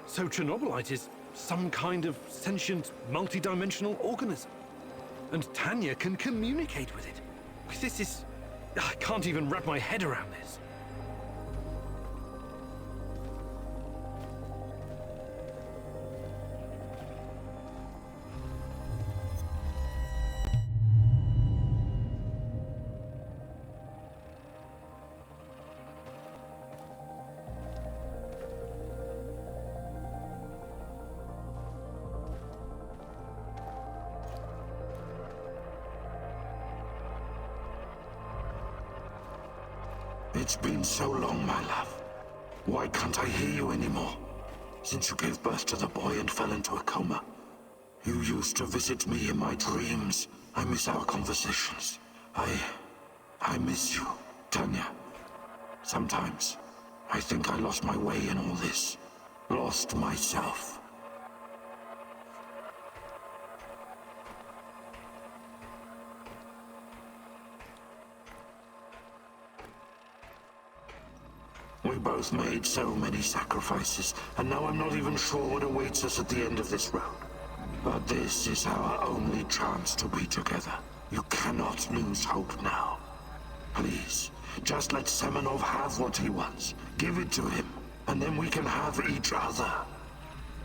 So Chernobylite is some kind of sentient, multi-dimensional organism. And Tanya can communicate with it. This is... I can't even wrap my head around this. It's been so long, my love. Why can't I hear you anymore? Since you gave birth to the boy and fell into a coma. You used to visit me in my dreams. I miss our conversations. I miss you, Tanya. Sometimes, I think I lost my way in all this. Lost myself. We both made so many sacrifices, and now I'm not even sure what awaits us at the end of this road. But this is our only chance to be together. You cannot lose hope now. Please, just let Semonov have what he wants. Give it to him, and then we can have each other.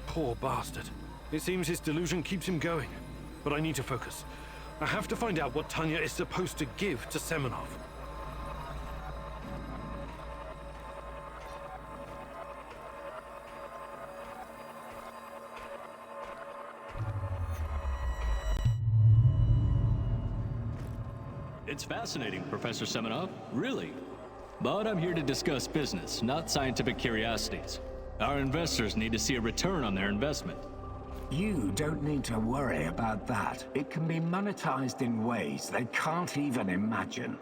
Poor bastard. It seems his delusion keeps him going. But I need to focus. I have to find out what Tanya is supposed to give to Semenov. It's fascinating, Professor Semenov, really. But I'm here to discuss business, not scientific curiosities. Our investors need to see a return on their investment. You don't need to worry about that. It can be monetized in ways they can't even imagine.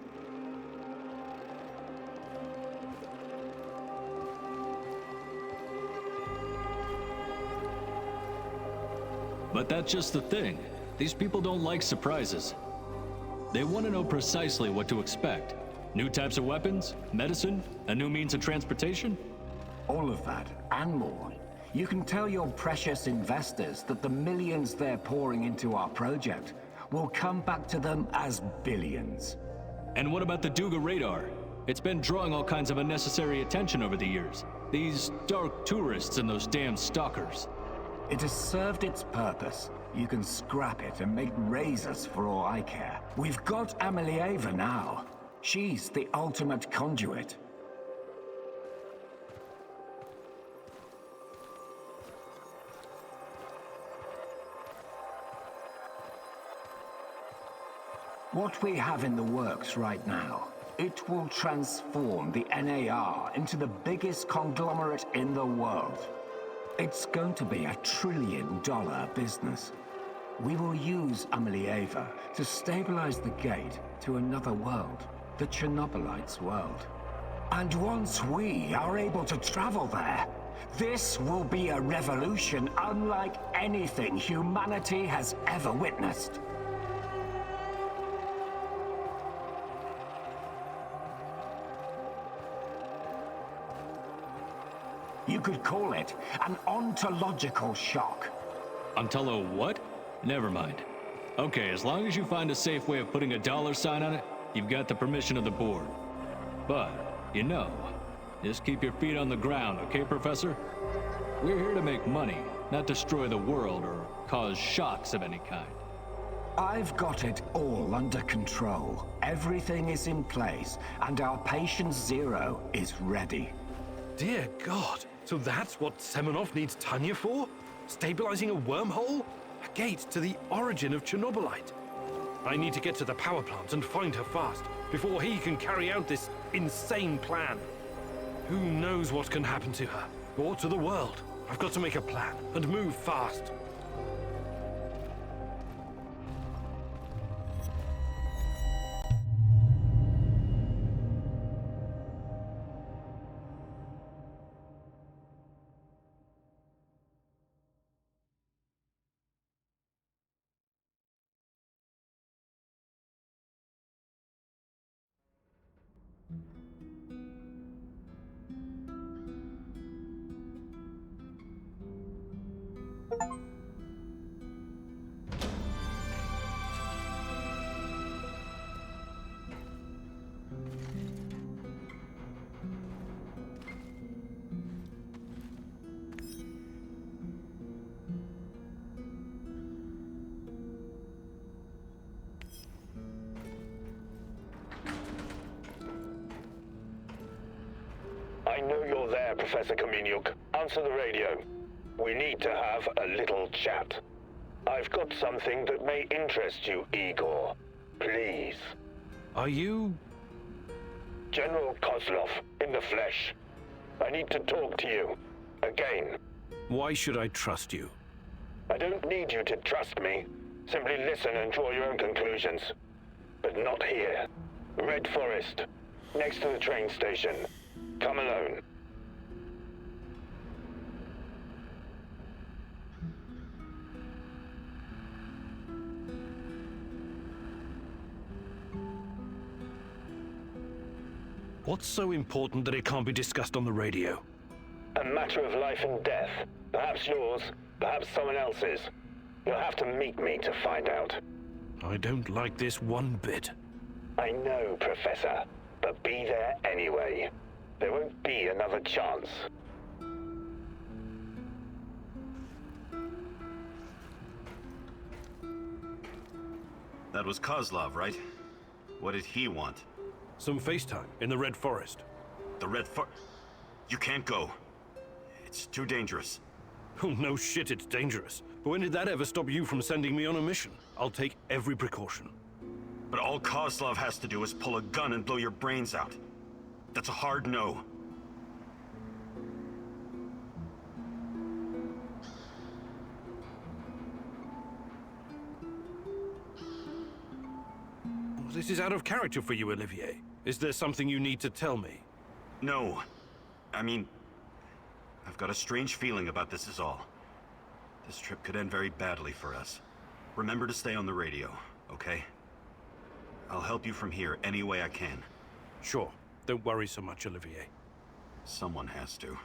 But that's just the thing. These people don't like surprises. They want to know precisely what to expect. New types of weapons, medicine, a new means of transportation? All of that, and more. You can tell your precious investors that the millions they're pouring into our project will come back to them as billions. And what about the Duga radar? It's been drawing all kinds of unnecessary attention over the years. These dark tourists and those damn stalkers. It has served its purpose. You can scrap it and make razors for all I care. We've got Amelieva now. She's the ultimate conduit. What we have in the works right now, it will transform the NAR into the biggest conglomerate in the world. It's going to be a $1 trillion business. We will use Amelieva to stabilize the gate to another world, the Chernobylite's world. And once we are able to travel there, this will be a revolution unlike anything humanity has ever witnessed. You could call it an ontological shock. Ontolo what? Never mind. Okay, as long as you find a safe way of putting a dollar sign on it, you've got the permission of the board. But, you know, just keep your feet on the ground, okay, Professor? We're here to make money, not destroy the world or cause shocks of any kind. I've got it all under control. Everything is in place, and our patient zero is ready. Dear God, so that's what Semenov needs Tanya for? Stabilizing a wormhole? A gate to the origin of Chernobylite? I need to get to the power plant and find her fast, before he can carry out this insane plan. Who knows what can happen to her, or to the world? I've got to make a plan, and move fast. I know you're there, Professor Khymynyuk. Answer the radio. We need to have a little chat. I've got something that may interest you, Igor. Please. Are you... General Kozlov, in the flesh. I need to talk to you. Again. Why should I trust you? I don't need you to trust me. Simply listen and draw your own conclusions. But not here. Red Forest. Next to the train station. Come alone. What's so important that it can't be discussed on the radio? A matter of life and death. Perhaps yours, perhaps someone else's. You'll have to meet me to find out. I don't like this one bit. I know, Professor, but be there anyway. There won't be another chance. That was Kozlov, right? What did he want? Some FaceTime in the Red Forest. The Red Forest? You can't go. It's too dangerous. Oh, no shit, it's dangerous. But when did that ever stop you from sending me on a mission? I'll take every precaution. But all Kozlov has to do is pull a gun and blow your brains out. That's a hard no. This is out of character for you, Olivier. Is there something you need to tell me? No. I mean, I've got a strange feeling about this is all. This trip could end very badly for us. Remember to stay on the radio, okay? I'll help you from here any way I can. Sure. Don't worry so much, Olivier. Someone has to.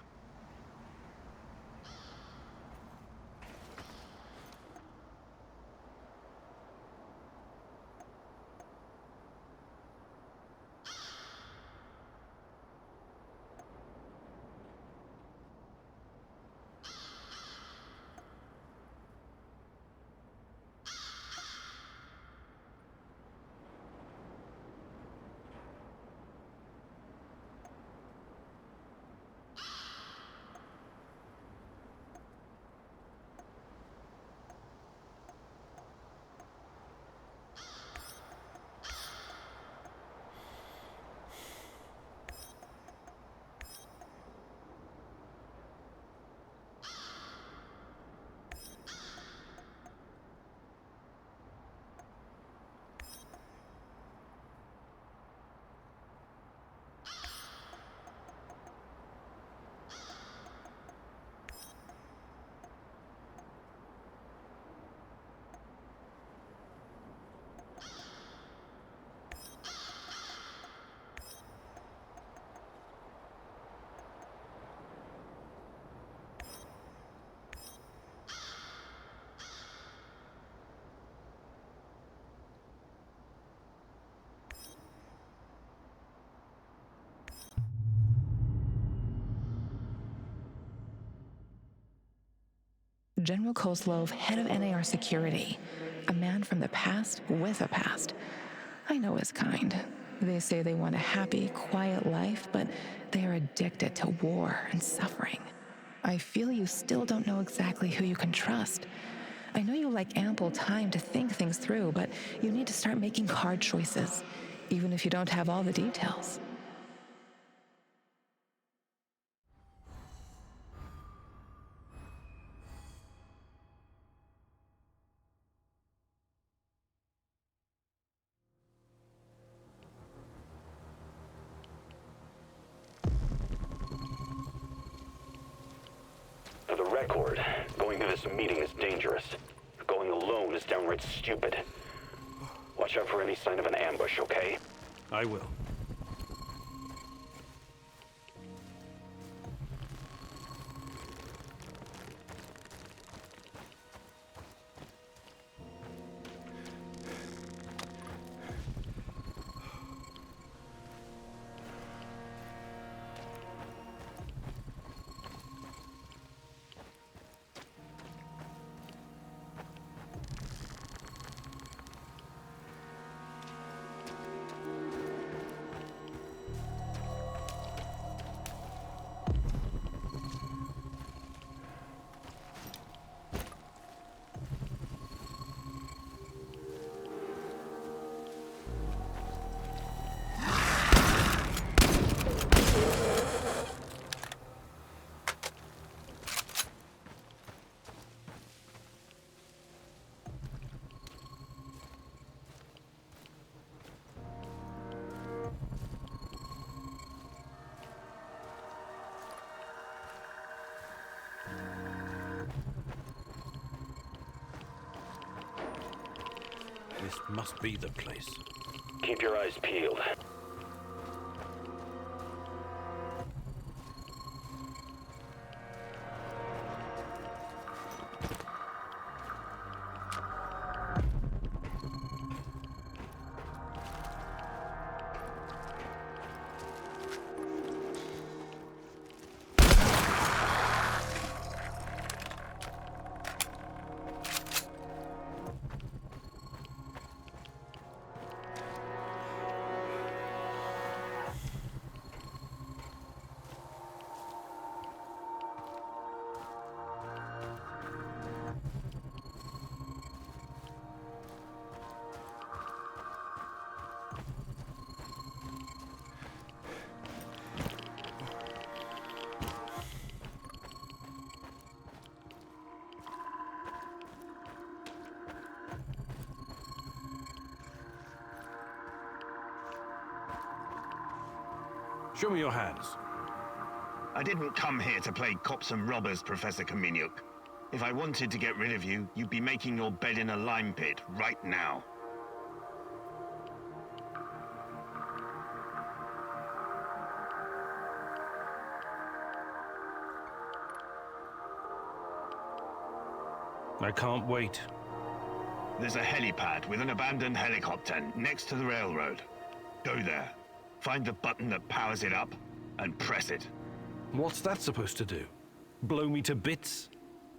General Kozlov, head of NAR security. A man from the past with a past. I know his kind. They say they want a happy, quiet life, but they are addicted to war and suffering. I feel you still don't know exactly who you can trust. I know you like ample time to think things through, but you need to start making hard choices, even if you don't have all the details. For the record, going to this meeting is dangerous. Going alone is downright stupid. Watch out for any sign of an ambush, okay? I will. This must be the place. Keep your eyes peeled. Show me your hands. I didn't come here to play cops and robbers, Professor Khymynyuk. If I wanted to get rid of you, you'd be making your bed in a lime pit right now. I can't wait. There's a helipad with an abandoned helicopter next to the railroad. Go there. Find the button that powers it up and press it. What's that supposed to do? Blow me to bits?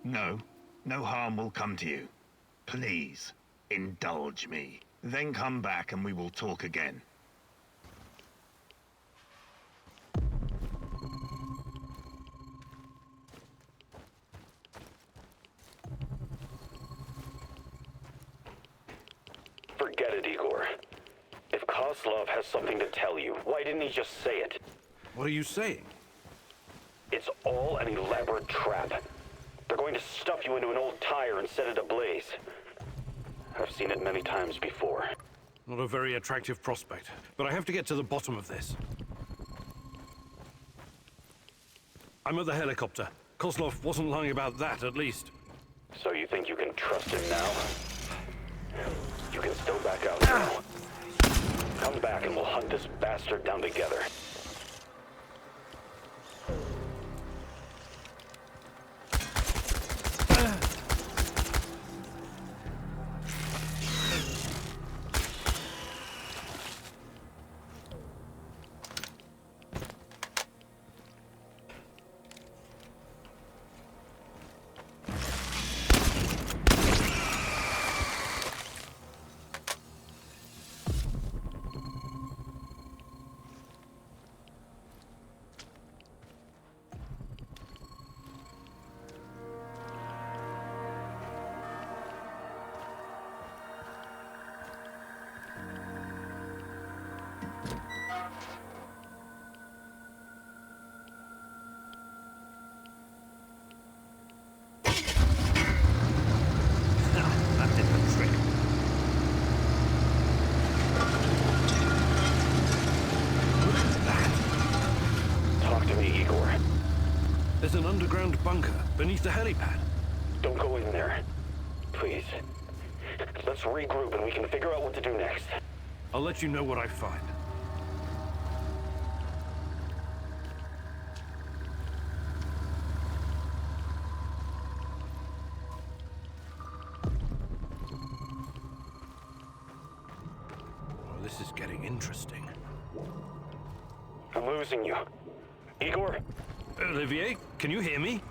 No. No harm will come to you. Please, indulge me. Then come back and we will talk again. Forget it, Igor. If Kozlov has something to tell you, why didn't he just say it? What are you saying? It's all an elaborate trap. They're going to stuff you into an old tire and set it ablaze. I've seen it many times before. Not a very attractive prospect, but I have to get to the bottom of this. I'm at the helicopter. Kozlov wasn't lying about that, at least. So you think you can trust him now? You can still back out now. Come back and we'll hunt this bastard down together. There's an underground bunker beneath the helipad. Don't go in there. Please. Let's regroup and we can figure out what to do next. I'll let you know what I find. Well, this is getting interesting. I'm losing you. Igor? Olivier, can you hear me?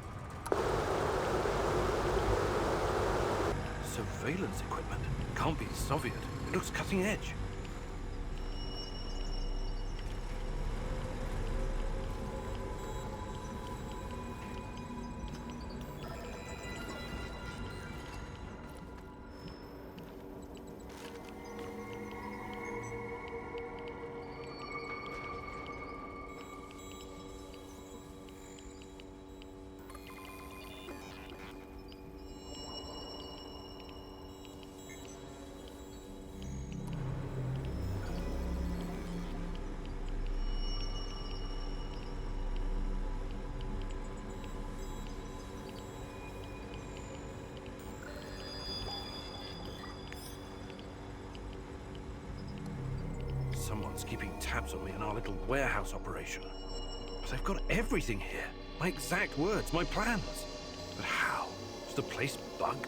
Surveillance equipment. Can't be Soviet. It looks cutting edge. Someone's keeping tabs on me in our little warehouse operation. But I've got everything here. My exact words, my plans. But how? Is the place bugged?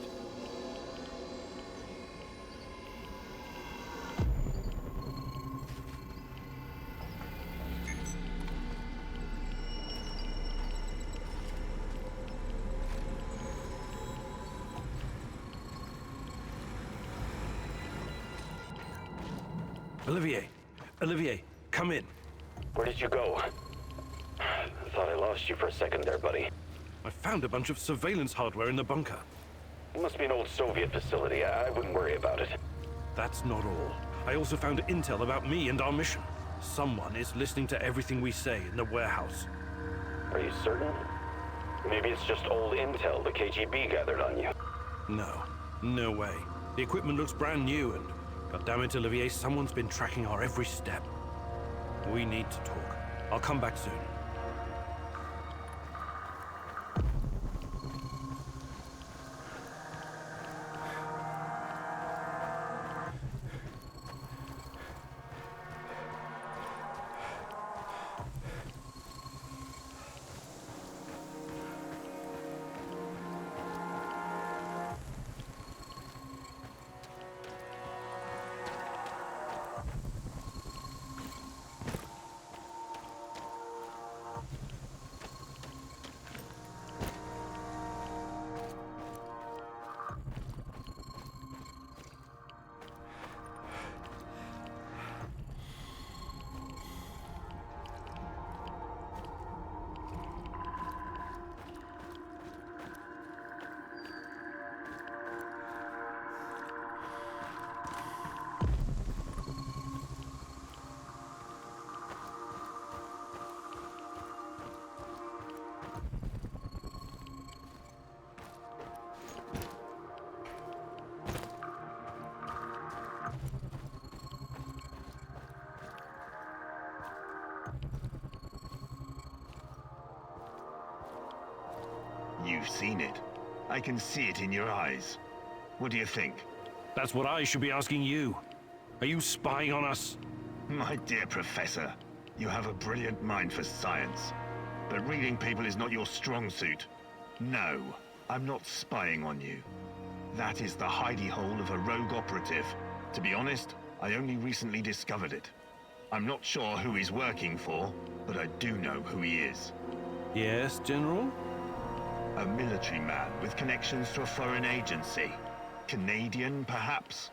Olivier, come in. Where did you go? Thought I lost you for a second there, buddy. I found a bunch of surveillance hardware in the bunker. It must be an old Soviet facility. I wouldn't worry about it. That's not all. I also found intel about me and our mission. Someone is listening to everything we say in the warehouse. Are you certain? Maybe it's just old intel the KGB gathered on you. No way. The equipment looks brand new and, goddammit, Olivier, someone's been tracking our every step. We need to talk. I'll come back soon. You've seen it. I can see it in your eyes. What do you think? That's what I should be asking you. Are you spying on us? My dear Professor, you have a brilliant mind for science. But reading people is not your strong suit. No, I'm not spying on you. That is the hidey hole of a rogue operative. To be honest, I only recently discovered it. I'm not sure who he's working for, but I do know who he is. Yes, General? A military man with connections to a foreign agency. Canadian, perhaps?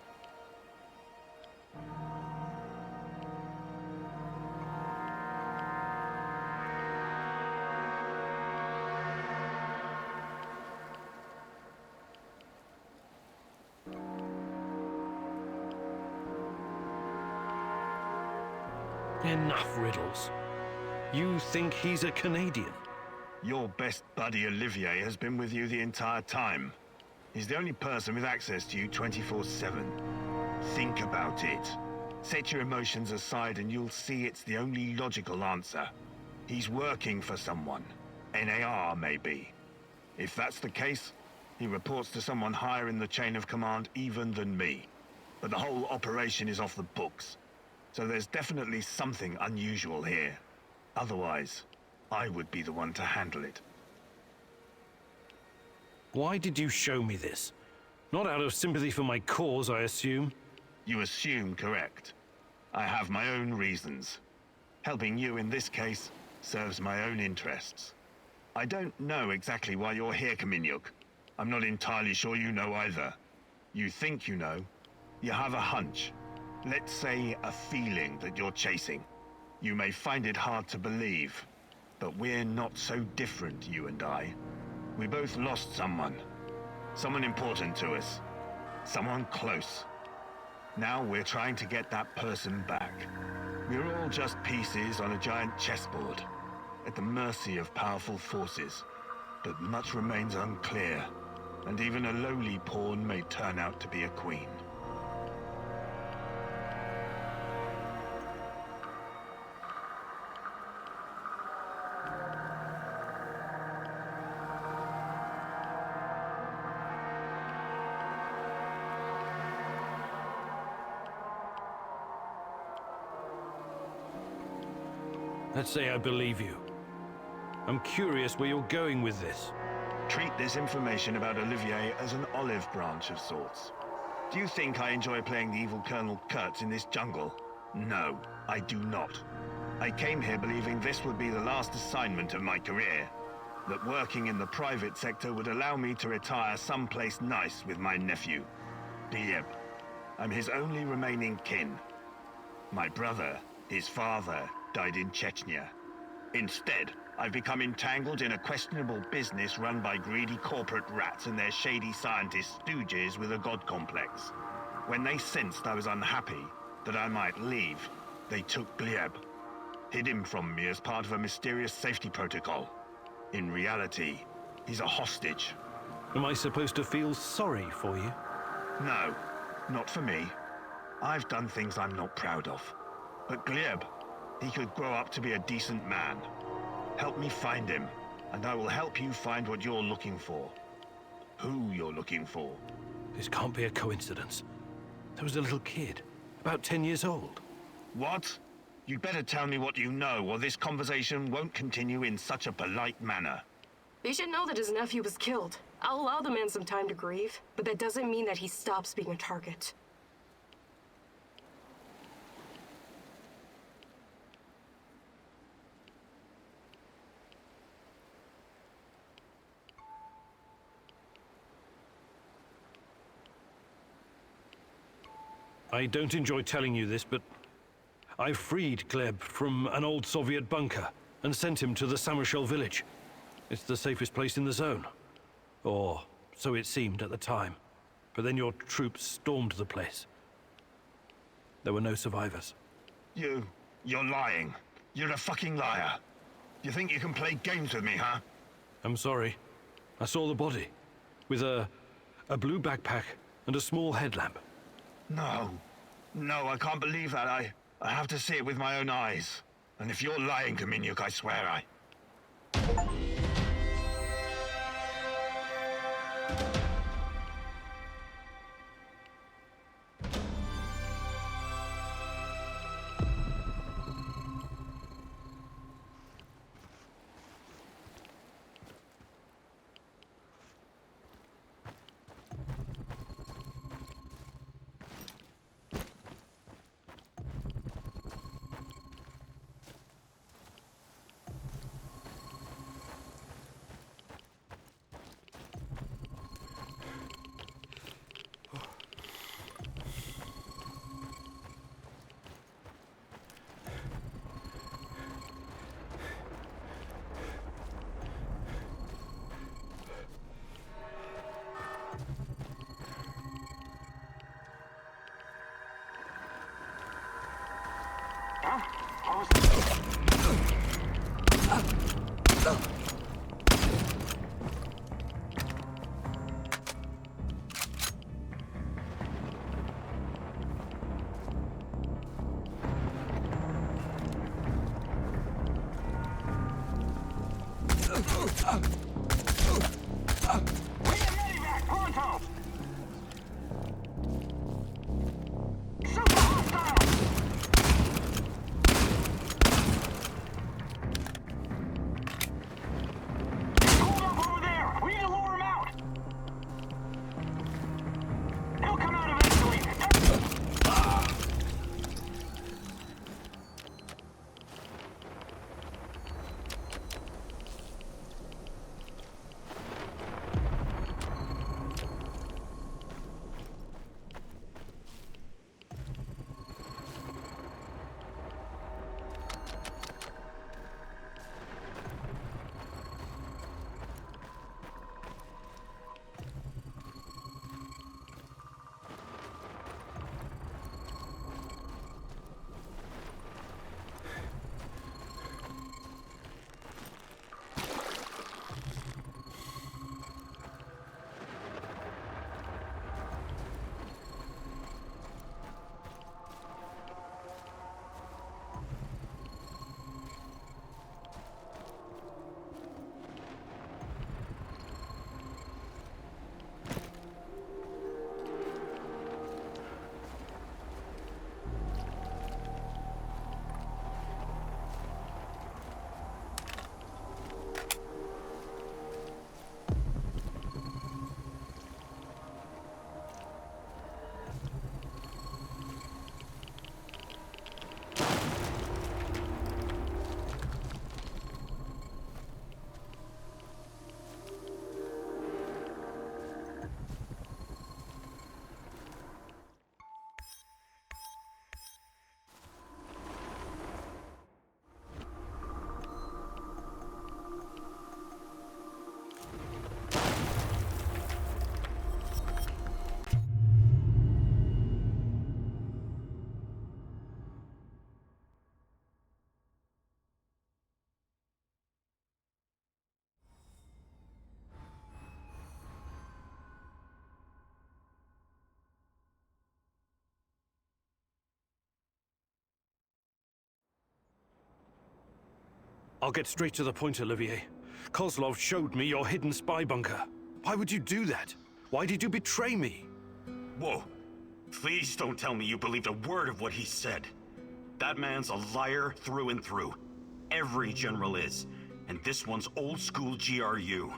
Enough riddles. You think he's a Canadian? Your best buddy Olivier has been with you the entire time. He's the only person with access to you 24/7. Think about it. Set your emotions aside and you'll see it's the only logical answer. He's working for someone. NAR, maybe. If that's the case, he reports to someone higher in the chain of command even than me. But the whole operation is off the books. So there's definitely something unusual here. Otherwise, I would be the one to handle it. Why did you show me this? Not out of sympathy for my cause, I assume. You assume correct. I have my own reasons. Helping you in this case serves my own interests. I don't know exactly why you're here, Khymynyuk. I'm not entirely sure you know either. You think you know. You have a hunch. Let's say a feeling that you're chasing. You may find it hard to believe, but we're not so different, you and I. We both lost someone. Someone important to us. Someone close. Now we're trying to get that person back. We're all just pieces on a giant chessboard, at the mercy of powerful forces. But much remains unclear, and even a lowly pawn may turn out to be a queen. Let's say I believe you. I'm curious where you're going with this. Treat this information about Olivier as an olive branch of sorts. Do you think I enjoy playing the evil Colonel Kurtz in this jungle? No, I do not. I came here believing this would be the last assignment of my career. That working in the private sector would allow me to retire someplace nice with my nephew. Gleb. I'm his only remaining kin. My brother, his father, died in Chechnya. Instead, I've become entangled in a questionable business run by greedy corporate rats and their shady scientist stooges with a god complex. When they sensed I was unhappy, that I might leave, they took Gleb, hid him from me as part of a mysterious safety protocol. In reality, he's a hostage. Am I supposed to feel sorry for you? No, not for me. I've done things I'm not proud of. But Gleb, he could grow up to be a decent man. Help me find him, and I will help you find what you're looking for. Who you're looking for. This can't be a coincidence. There was a little kid, about 10 years old. What? You'd better tell me what you know, or this conversation won't continue in such a polite manner. They should know that his nephew was killed. I'll allow the man some time to grieve, but that doesn't mean that he stops being a target. I don't enjoy telling you this, but I freed Gleb from an old Soviet bunker and sent him to the Samushel village. It's the safest place in the zone. Or so it seemed at the time. But then your troops stormed the place. There were no survivors. You're lying. You're a fucking liar. You think you can play games with me, huh? I'm sorry. I saw the body, with a blue backpack and a small headlamp. No, I can't believe that. I have to see it with my own eyes. And if you're lying, Khymynyuk, I swear I... I'll get straight to the point, Olivier. Kozlov showed me your hidden spy bunker. Why would you do that? Why did you betray me? Whoa. Please don't tell me you believed a word of what he said. That man's a liar through and through. Every general is. And this one's old school GRU.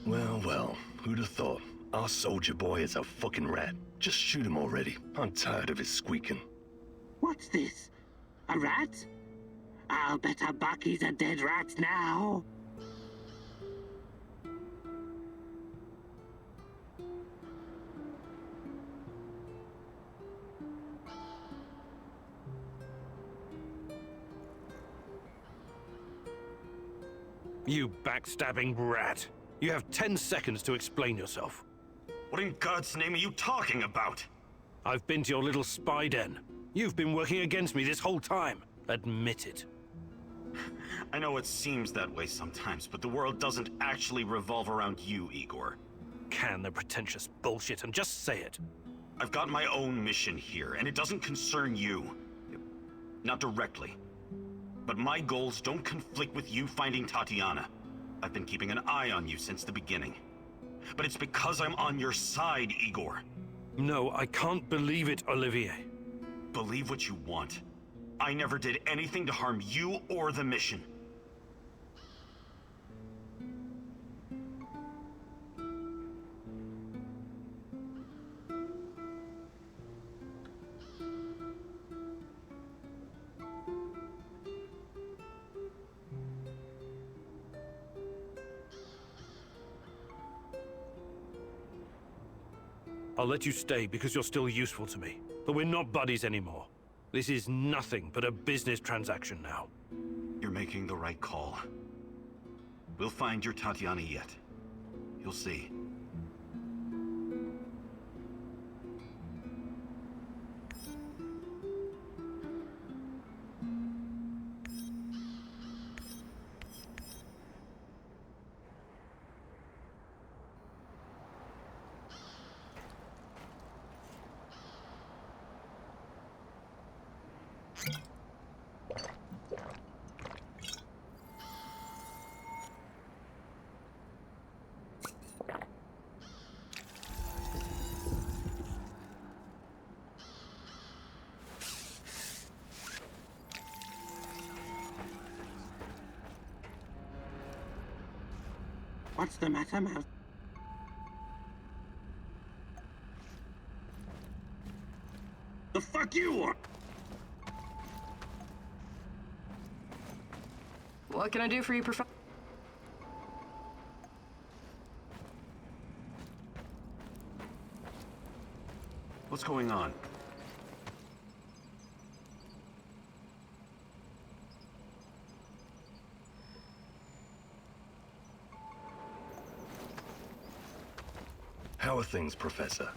Well, well, who'd have thought? Our soldier boy is a fucking rat. Just shoot him already. I'm tired of his squeaking. What's this? A rat? I'll bet a buck he's a dead rat now. You backstabbing rat. You have 10 seconds to explain yourself. What in God's name are you talking about? I've been to your little spy den. You've been working against me this whole time. Admit it. I know it seems that way sometimes, but the world doesn't actually revolve around you, Igor. Can the pretentious bullshit and just say it. I've got my own mission here, and it doesn't concern you. Not directly. But my goals don't conflict with you finding Tatiana. I've been keeping an eye on you since the beginning. But it's because I'm on your side, Igor. No, I can't believe it, Olivier. Believe what you want. I never did anything to harm you or the mission. I'll let you stay because you're still useful to me. But we're not buddies anymore. This is nothing but a business transaction now. You're making the right call. We'll find your Tatiana yet. You'll see. What's the matter, Mouse? The fuck you want? What can I do for you, Professor? What's going on? How are things, Professor?